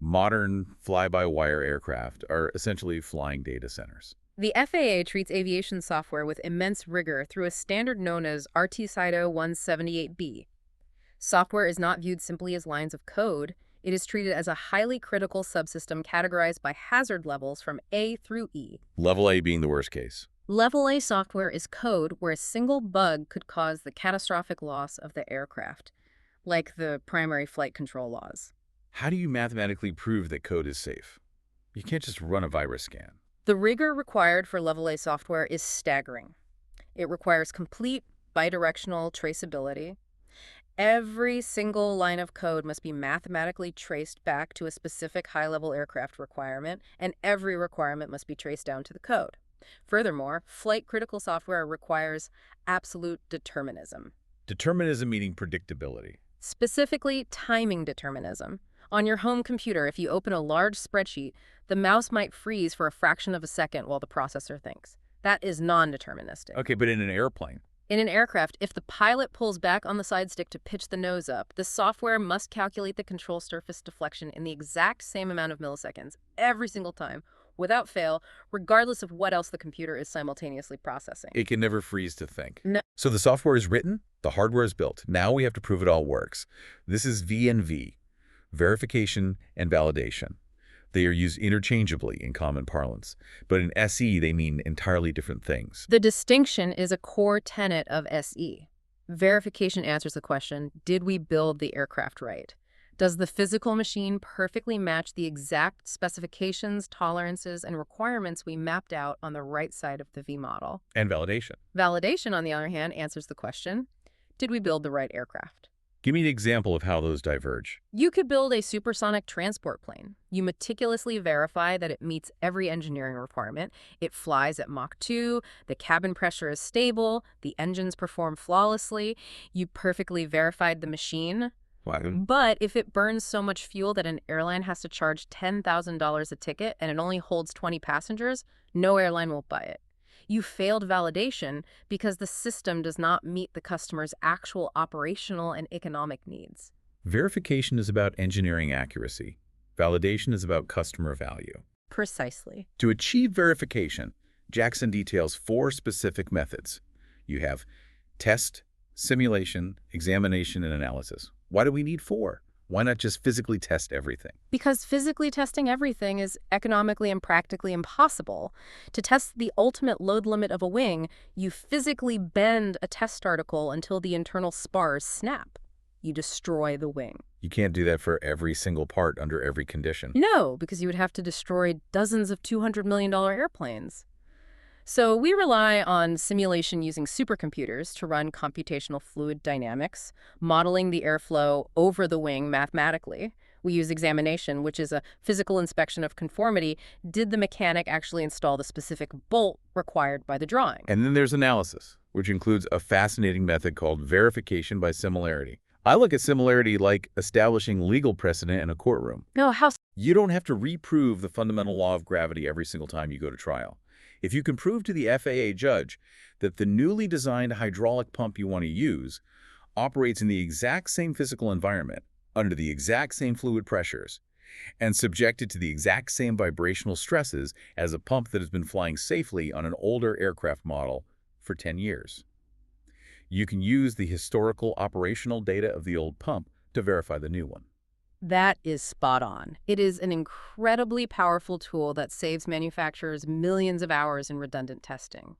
Modern fly-by-wire aircraft are essentially flying data centers. The FAA treats aviation software with immense rigor through a standard known as RT-CITO 178B. Software is not viewed simply as lines of code. It is treated as a highly critical subsystem categorized by hazard levels from A through E. Level A being the worst case. Level A software is code where a single bug could cause the catastrophic loss of the aircraft, like the primary flight control laws. How do you mathematically prove that code is safe? You can't just run a virus scan. The rigor required for Level A software is staggering. It requires complete bidirectional traceability. Every single line of code must be mathematically traced back to a specific high-level aircraft requirement, and every requirement must be traced down to the code. Furthermore, flight-critical software requires absolute determinism. Determinism meaning predictability. Specifically, timing determinism. On your home computer, if you open a large spreadsheet, the mouse might freeze for a fraction of a second while the processor thinks. That is non-deterministic. Okay, but in an airplane? In an aircraft, if the pilot pulls back on the side stick to pitch the nose up, the software must calculate the control surface deflection in the exact same amount of milliseconds every single time, without fail, regardless of what else the computer is simultaneously processing. It can never freeze to think. No. So the software is written, the hardware is built. Now we have to prove it all works. This is V&V, verification and validation. They are used interchangeably in common parlance, but in SE they mean entirely different things. The distinction is a core tenet of SE. Verification answers the question, did we build the aircraft right? Does the physical machine perfectly match the exact specifications, tolerances, and requirements we mapped out on the right side of the V model? And validation. Validation, on the other hand, answers the question, did we build the right aircraft? Give me an example of how those diverge. You could build a supersonic transport plane. You meticulously verify that it meets every engineering requirement. It flies at Mach 2, the cabin pressure is stable, the engines perform flawlessly. You perfectly verified the machine. But if it burns so much fuel that an airline has to charge $10,000 a ticket and it only holds 20 passengers, no airline will buy it. You failed validation because the system does not meet the customer's actual operational and economic needs. Verification is about engineering accuracy. Validation is about customer value. Precisely. To achieve verification, Jackson details 4 specific methods. You have test, simulation, examination, and analysis. Why do we need 4? Why not just physically test everything? Because physically testing everything is economically and practically impossible. To test the ultimate load limit of a wing, you physically bend a test article until the internal spars snap. You destroy the wing. You can't do that for every single part under every condition. No, because you would have to destroy dozens of $200 million airplanes. So we rely on simulation using supercomputers to run computational fluid dynamics, modeling the airflow over the wing mathematically. We use examination, which is a physical inspection of conformity. Did the mechanic actually install the specific bolt required by the drawing? And then there's analysis, which includes a fascinating method called verification by similarity. I look at similarity like establishing legal precedent in a courtroom. No, how? You don't have to reprove the fundamental law of gravity every single time you go to trial. If you can prove to the FAA judge that the newly designed hydraulic pump you want to use operates in the exact same physical environment, under the exact same fluid pressures, and subjected to the exact same vibrational stresses as a pump that has been flying safely on an older aircraft model for 10 years. You can use the historical operational data of the old pump to verify the new one. That is spot on. It is an incredibly powerful tool that saves manufacturers millions of hours in redundant testing.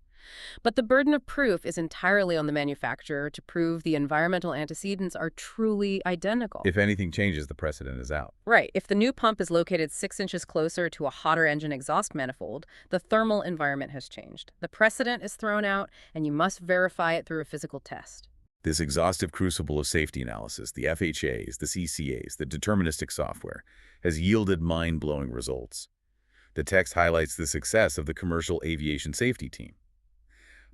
But the burden of proof is entirely on the manufacturer to prove the environmental antecedents are truly identical. If anything changes, the precedent is out. Right. If the new pump is located 6 inches closer to a hotter engine exhaust manifold, the thermal environment has changed. The precedent is thrown out, and you must verify it through a physical test. This exhaustive crucible of safety analysis, the FHAs, the CCAs, the deterministic software, has yielded mind-blowing results. The text highlights the success of the commercial aviation safety team.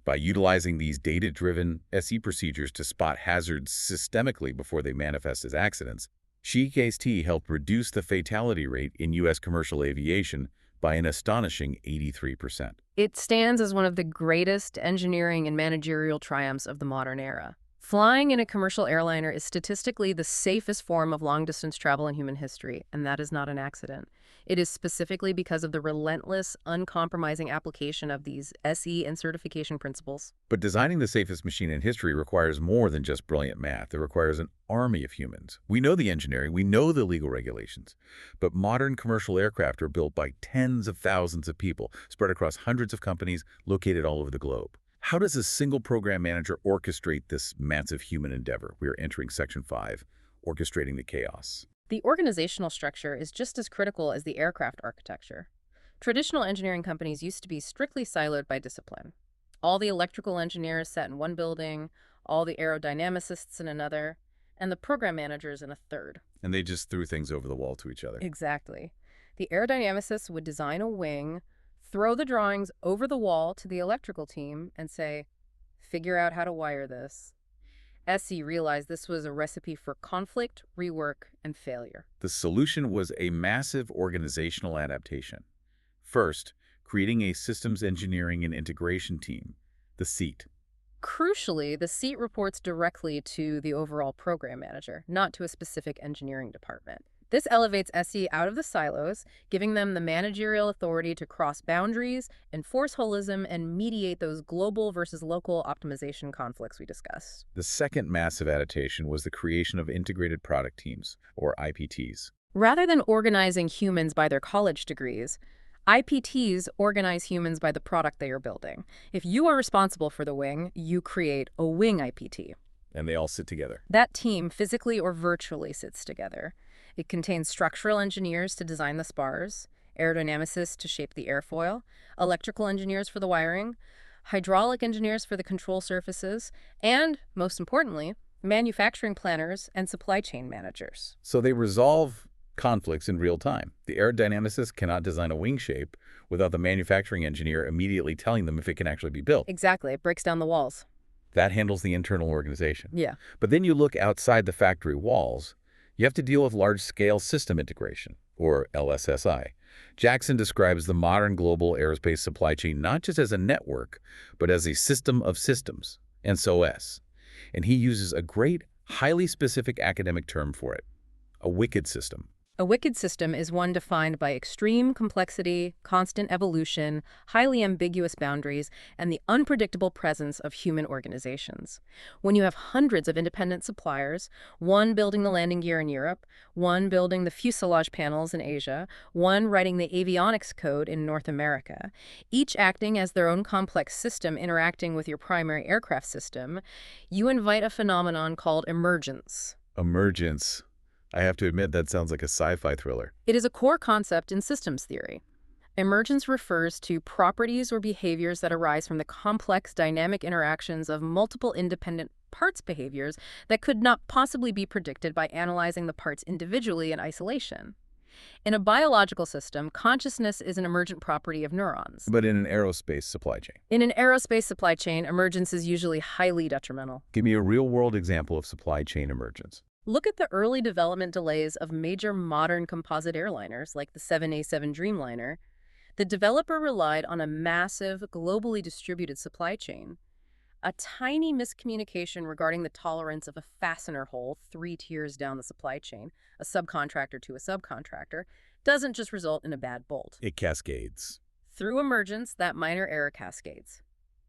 By utilizing these data-driven SE procedures to spot hazards systemically before they manifest as accidents, SHE-CASE-T helped reduce the fatality rate in U.S. commercial aviation by an astonishing 83%. It stands as one of the greatest engineering and managerial triumphs of the modern era. Flying in a commercial airliner is statistically the safest form of long-distance travel in human history, and that is not an accident. It is specifically because of the relentless, uncompromising application of these SE and certification principles. But designing the safest machine in history requires more than just brilliant math. It requires an army of humans. We know the engineering, we know the legal regulations, but modern commercial aircraft are built by tens of thousands of people, spread across hundreds of companies located all over the globe. How does a single program manager orchestrate this massive human endeavor? We are entering Section 5, orchestrating the chaos. The organizational structure is just as critical as the aircraft architecture. Traditional engineering companies used to be strictly siloed by discipline. All the electrical engineers sat in one building, all the aerodynamicists in another, and the program managers in a third. And they just threw things over the wall to each other. Exactly. The aerodynamicists would design a wing, throw the drawings over the wall to the electrical team, and say, figure out how to wire this. SE realized this was a recipe for conflict, rework, and failure. The solution was a massive organizational adaptation. First, creating a systems engineering and integration team, the SEAT. Crucially, the SEAT reports directly to the overall program manager, not to a specific engineering department. This elevates SE out of the silos, giving them the managerial authority to cross boundaries, enforce holism, and mediate those global versus local optimization conflicts we discussed. The second massive adaptation was the creation of integrated product teams, or IPTs. Rather than organizing humans by their college degrees, IPTs organize humans by the product they are building. If you are responsible for the wing, you create a wing IPT. And they all sit together. That team physically or virtually sits together. It contains structural engineers to design the spars, aerodynamicists to shape the airfoil, electrical engineers for the wiring, hydraulic engineers for the control surfaces, and, most importantly, manufacturing planners and supply chain managers. So they resolve conflicts in real time. The aerodynamicist cannot design a wing shape without the manufacturing engineer immediately telling them if it can actually be built. Exactly, it breaks down the walls. That handles the internal organization. Yeah. But then you look outside the factory walls, you have to deal with large-scale system integration, or LSSI. Jackson describes the modern global aerospace supply chain not just as a network, but as a system of systems, SOS. And he uses a great, highly specific academic term for it, a wicked system. A wicked system is one defined by extreme complexity, constant evolution, highly ambiguous boundaries, and the unpredictable presence of human organizations. When you have hundreds of independent suppliers, one building the landing gear in Europe, one building the fuselage panels in Asia, one writing the avionics code in North America, each acting as their own complex system interacting with your primary aircraft system, you invite a phenomenon called emergence. Emergence. I have to admit, that sounds like a sci-fi thriller. It is a core concept in systems theory. Emergence refers to properties or behaviors that arise from the complex dynamic interactions of multiple independent parts behaviors that could not possibly be predicted by analyzing the parts individually in isolation. In a biological system, consciousness is an emergent property of neurons. But in an aerospace supply chain. In an aerospace supply chain, emergence is usually highly detrimental. Give me a real-world example of supply chain emergence. Look at the early development delays of major modern composite airliners like the 787 Dreamliner. The developer relied on a massive, globally distributed supply chain. A tiny miscommunication regarding the tolerance of a fastener hole 3 tiers down the supply chain, a subcontractor to a subcontractor, doesn't just result in a bad bolt. It cascades. Through emergence, that minor error cascades.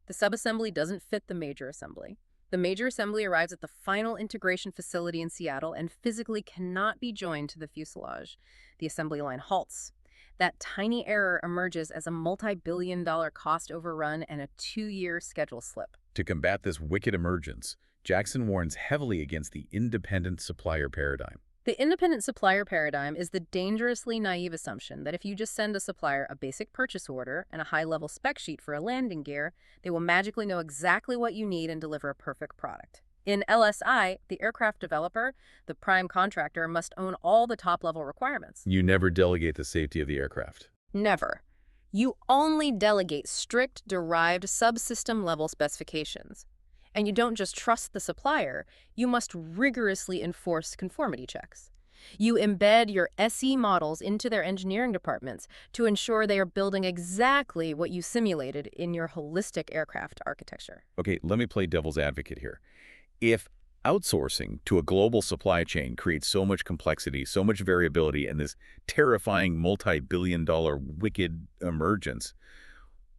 The subassembly doesn't fit the major assembly. The major assembly arrives at the final integration facility in Seattle and physically cannot be joined to the fuselage. The assembly line halts. That tiny error emerges as a multi-billion-dollar cost overrun and a 2-year schedule slip. To combat this wicked emergence, Jackson warns heavily against the independent supplier paradigm. The independent supplier paradigm is the dangerously naive assumption that if you just send a supplier a basic purchase order and a high-level spec sheet for a landing gear, they will magically know exactly what you need and deliver a perfect product. In LSI, the aircraft developer, the prime contractor, must own all the top-level requirements. You never delegate the safety of the aircraft. Never. You only delegate strict, derived subsystem-level specifications. And you don't just trust the supplier, you must rigorously enforce conformity checks. You embed your SE models into their engineering departments to ensure they are building exactly what you simulated in your holistic aircraft architecture. Okay, let me play devil's advocate here. If outsourcing to a global supply chain creates so much complexity, so much variability, and this terrifying multi-billion-dollar wicked emergence,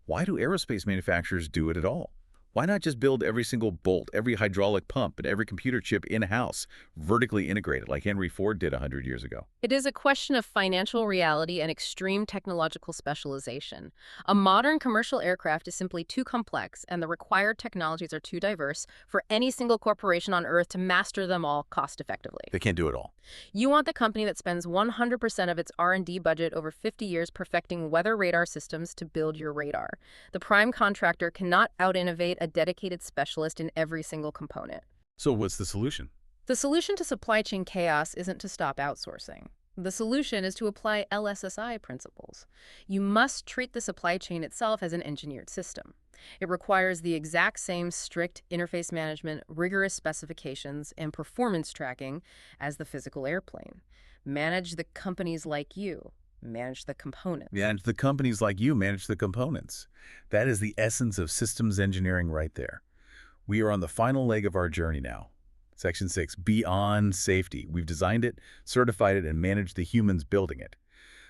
why do aerospace manufacturers do it at all? Why not just build every single bolt, every hydraulic pump, and every computer chip in-house, vertically integrated like Henry Ford did 100 years ago? It is a question of financial reality and extreme technological specialization. A modern commercial aircraft is simply too complex, and the required technologies are too diverse for any single corporation on Earth to master them all cost-effectively. They can't do it all. You want the company that spends 100% of its R&D budget over 50 years perfecting weather radar systems to build your radar. The prime contractor cannot out-innovate a dedicated specialist in every single component. So what's the solution? The solution to supply chain chaos isn't to stop outsourcing. The solution is to apply LSSI principles. You must treat the supply chain itself as an engineered system. It requires the exact same strict interface management, rigorous specifications, and performance tracking as the physical airplane. Manage the companies like you. Manage the components. Yeah, and the companies like you manage the components. That is the essence of systems engineering right there. We are on the final leg of our journey now. Section 6, beyond safety. We've designed it, certified it, and managed the humans building it.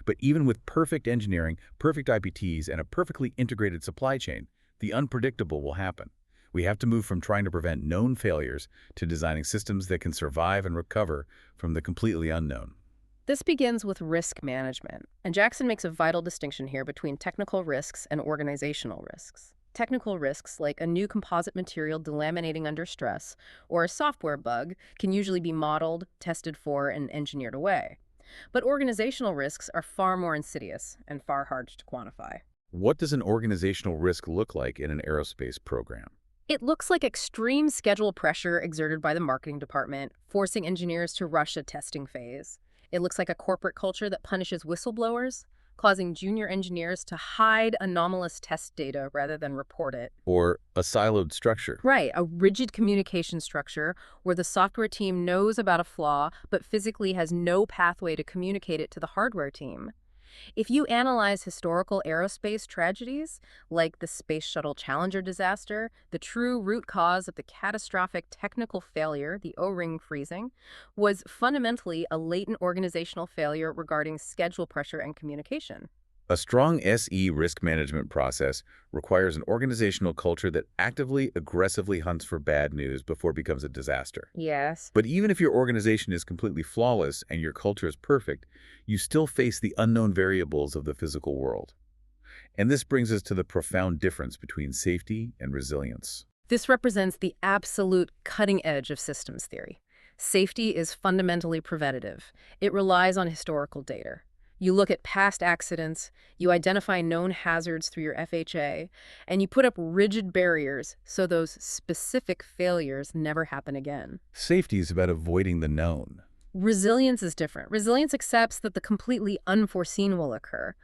But even with perfect engineering, perfect IPTs, and a perfectly integrated supply chain, the unpredictable will happen. We have to move from trying to prevent known failures to designing systems that can survive and recover from the completely unknown. This begins with risk management, and Jackson makes a vital distinction here between technical risks and organizational risks. Technical risks, like a new composite material delaminating under stress or a software bug, can usually be modeled, tested for, and engineered away. But organizational risks are far more insidious and far harder to quantify. What does an organizational risk look like in an aerospace program? It looks like extreme schedule pressure exerted by the marketing department, forcing engineers to rush a testing phase. It looks like a corporate culture that punishes whistleblowers, causing junior engineers to hide anomalous test data rather than report it. Or a siloed structure? Right, a rigid communication structure where the software team knows about a flaw but physically has no pathway to communicate it to the hardware team. If you analyze historical aerospace tragedies, like the Space Shuttle Challenger disaster, the true root cause of the catastrophic technical failure, the O-ring freezing, was fundamentally a latent organizational failure regarding schedule pressure and communication. A strong SE risk management process requires an organizational culture that actively, aggressively hunts for bad news before it becomes a disaster. Yes. But even if your organization is completely flawless and your culture is perfect, you still face the unknown variables of the physical world. And this brings us to the profound difference between safety and resilience. This represents the absolute cutting edge of systems theory. Safety is fundamentally preventative. It relies on historical data. You look at past accidents, you identify known hazards through your FHA, and you put up rigid barriers so those specific failures never happen again. Safety is about avoiding the known. Resilience is different. Resilience accepts that the completely unforeseen will occur.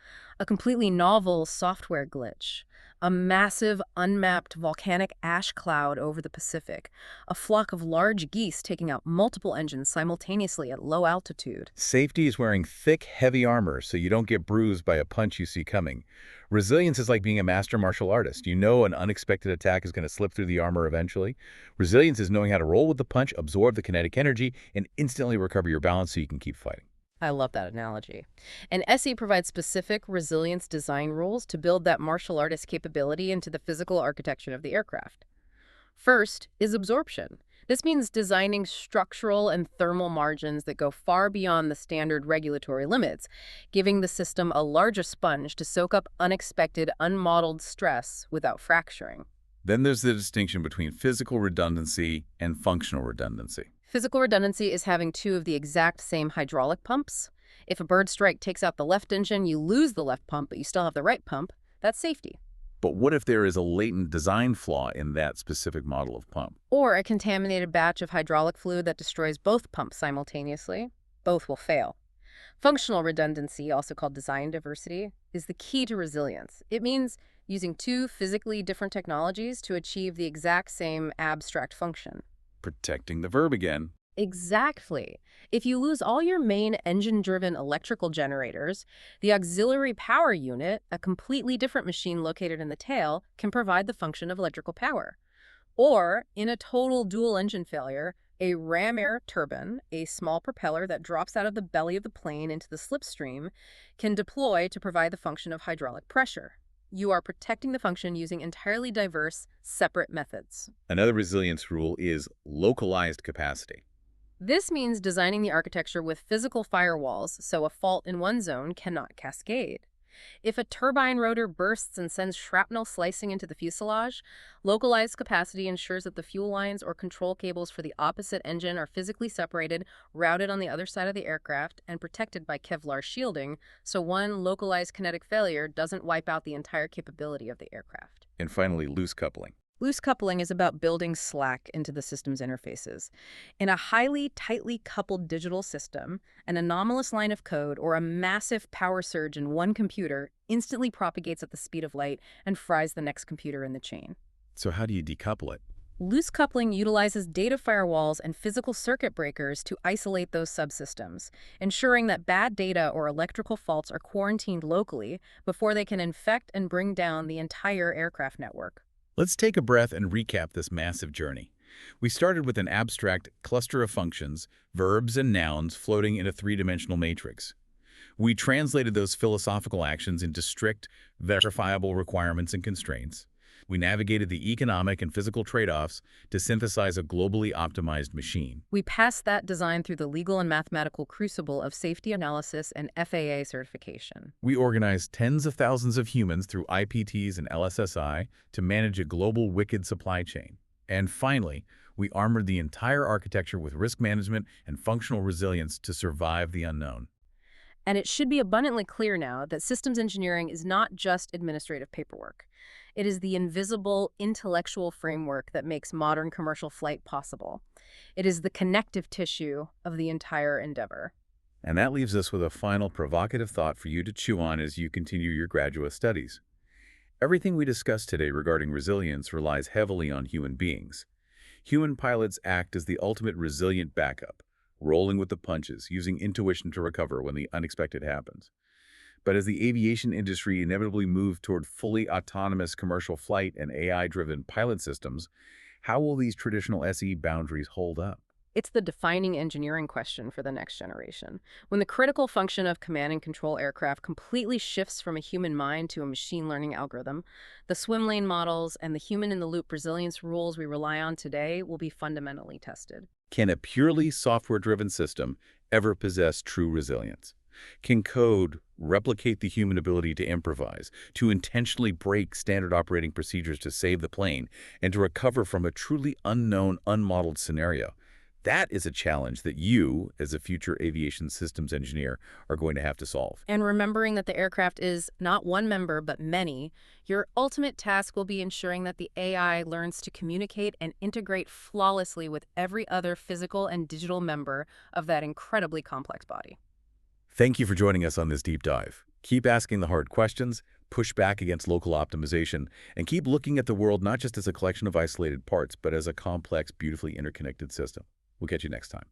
A completely novel software glitch, a massive unmapped volcanic ash cloud over the Pacific, a flock of large geese taking out multiple engines simultaneously at low altitude. Safety is wearing thick, heavy armor so you don't get bruised by a punch you see coming. Resilience is like being a master martial artist. You know an unexpected attack is going to slip through the armor eventually. Resilience is knowing how to roll with the punch, absorb the kinetic energy, and instantly recover your balance so you can keep fighting. I love that analogy. And SE provides specific resilience design rules to build that martial artist capability into the physical architecture of the aircraft. First is absorption. This means designing structural and thermal margins that go far beyond the standard regulatory limits, giving the system a larger sponge to soak up unexpected, unmodeled stress without fracturing. Then there's the distinction between physical redundancy and functional redundancy. Physical redundancy is having two of the exact same hydraulic pumps. If a bird strike takes out the left engine, you lose the left pump, but you still have the right pump. That's safety. But what if there is a latent design flaw in that specific model of pump? Or a contaminated batch of hydraulic fluid that destroys both pumps simultaneously? Both will fail. Functional redundancy, also called design diversity, is the key to resilience. It means using two physically different technologies to achieve the exact same abstract function. Protecting the verb again. Exactly. If you lose all your main engine-driven electrical generators, the auxiliary power unit, a completely different machine located in the tail, can provide the function of electrical power. Or, in a total dual-engine failure, a ram air turbine, a small propeller that drops out of the belly of the plane into the slipstream, can deploy to provide the function of hydraulic pressure. You are protecting the function using entirely diverse, separate methods. Another resilience rule is localized capacity. This means designing the architecture with physical firewalls so a fault in one zone cannot cascade. If a turbine rotor bursts and sends shrapnel slicing into the fuselage, localized capacity ensures that the fuel lines or control cables for the opposite engine are physically separated, routed on the other side of the aircraft, and protected by Kevlar shielding, so one localized kinetic failure doesn't wipe out the entire capability of the aircraft. And finally, loose coupling. Loose coupling is about building slack into the system's interfaces. In a highly tightly coupled digital system, an anomalous line of code or a massive power surge in one computer instantly propagates at the speed of light and fries the next computer in the chain. So how do you decouple it? Loose coupling utilizes data firewalls and physical circuit breakers to isolate those subsystems, ensuring that bad data or electrical faults are quarantined locally before they can infect and bring down the entire aircraft network. Let's take a breath and recap this massive journey. We started with an abstract cluster of functions, verbs and nouns floating in a three-dimensional matrix. We translated those philosophical actions into strict, verifiable requirements and constraints. We navigated the economic and physical trade-offs to synthesize a globally optimized machine. We passed that design through the legal and mathematical crucible of safety analysis and FAA certification. We organized tens of thousands of humans through IPTs and LSSI to manage a global wicked supply chain. And finally, we armored the entire architecture with risk management and functional resilience to survive the unknown. And it should be abundantly clear now that systems engineering is not just administrative paperwork. It is the invisible intellectual framework that makes modern commercial flight possible. It is the connective tissue of the entire endeavor. And that leaves us with a final provocative thought for you to chew on as you continue your graduate studies. Everything we discussed today regarding resilience relies heavily on human beings. Human pilots act as the ultimate resilient backup, rolling with the punches, using intuition to recover when the unexpected happens. But as the aviation industry inevitably moves toward fully autonomous commercial flight and AI-driven pilot systems, how will these traditional SE boundaries hold up? It's the defining engineering question for the next generation. When the critical function of command and control aircraft completely shifts from a human mind to a machine learning algorithm, the swim lane models and the human-in-the-loop resilience rules we rely on today will be fundamentally tested. Can a purely software-driven system ever possess true resilience? Can code replicate the human ability to improvise, to intentionally break standard operating procedures to save the plane, and to recover from a truly unknown, unmodeled scenario? That is a challenge that you, as a future aviation systems engineer, are going to have to solve. And remembering that the aircraft is not one member, but many, your ultimate task will be ensuring that the AI learns to communicate and integrate flawlessly with every other physical and digital member of that incredibly complex body. Thank you for joining us on this deep dive. Keep asking the hard questions, push back against local optimization, and keep looking at the world not just as a collection of isolated parts, but as a complex, beautifully interconnected system. We'll catch you next time.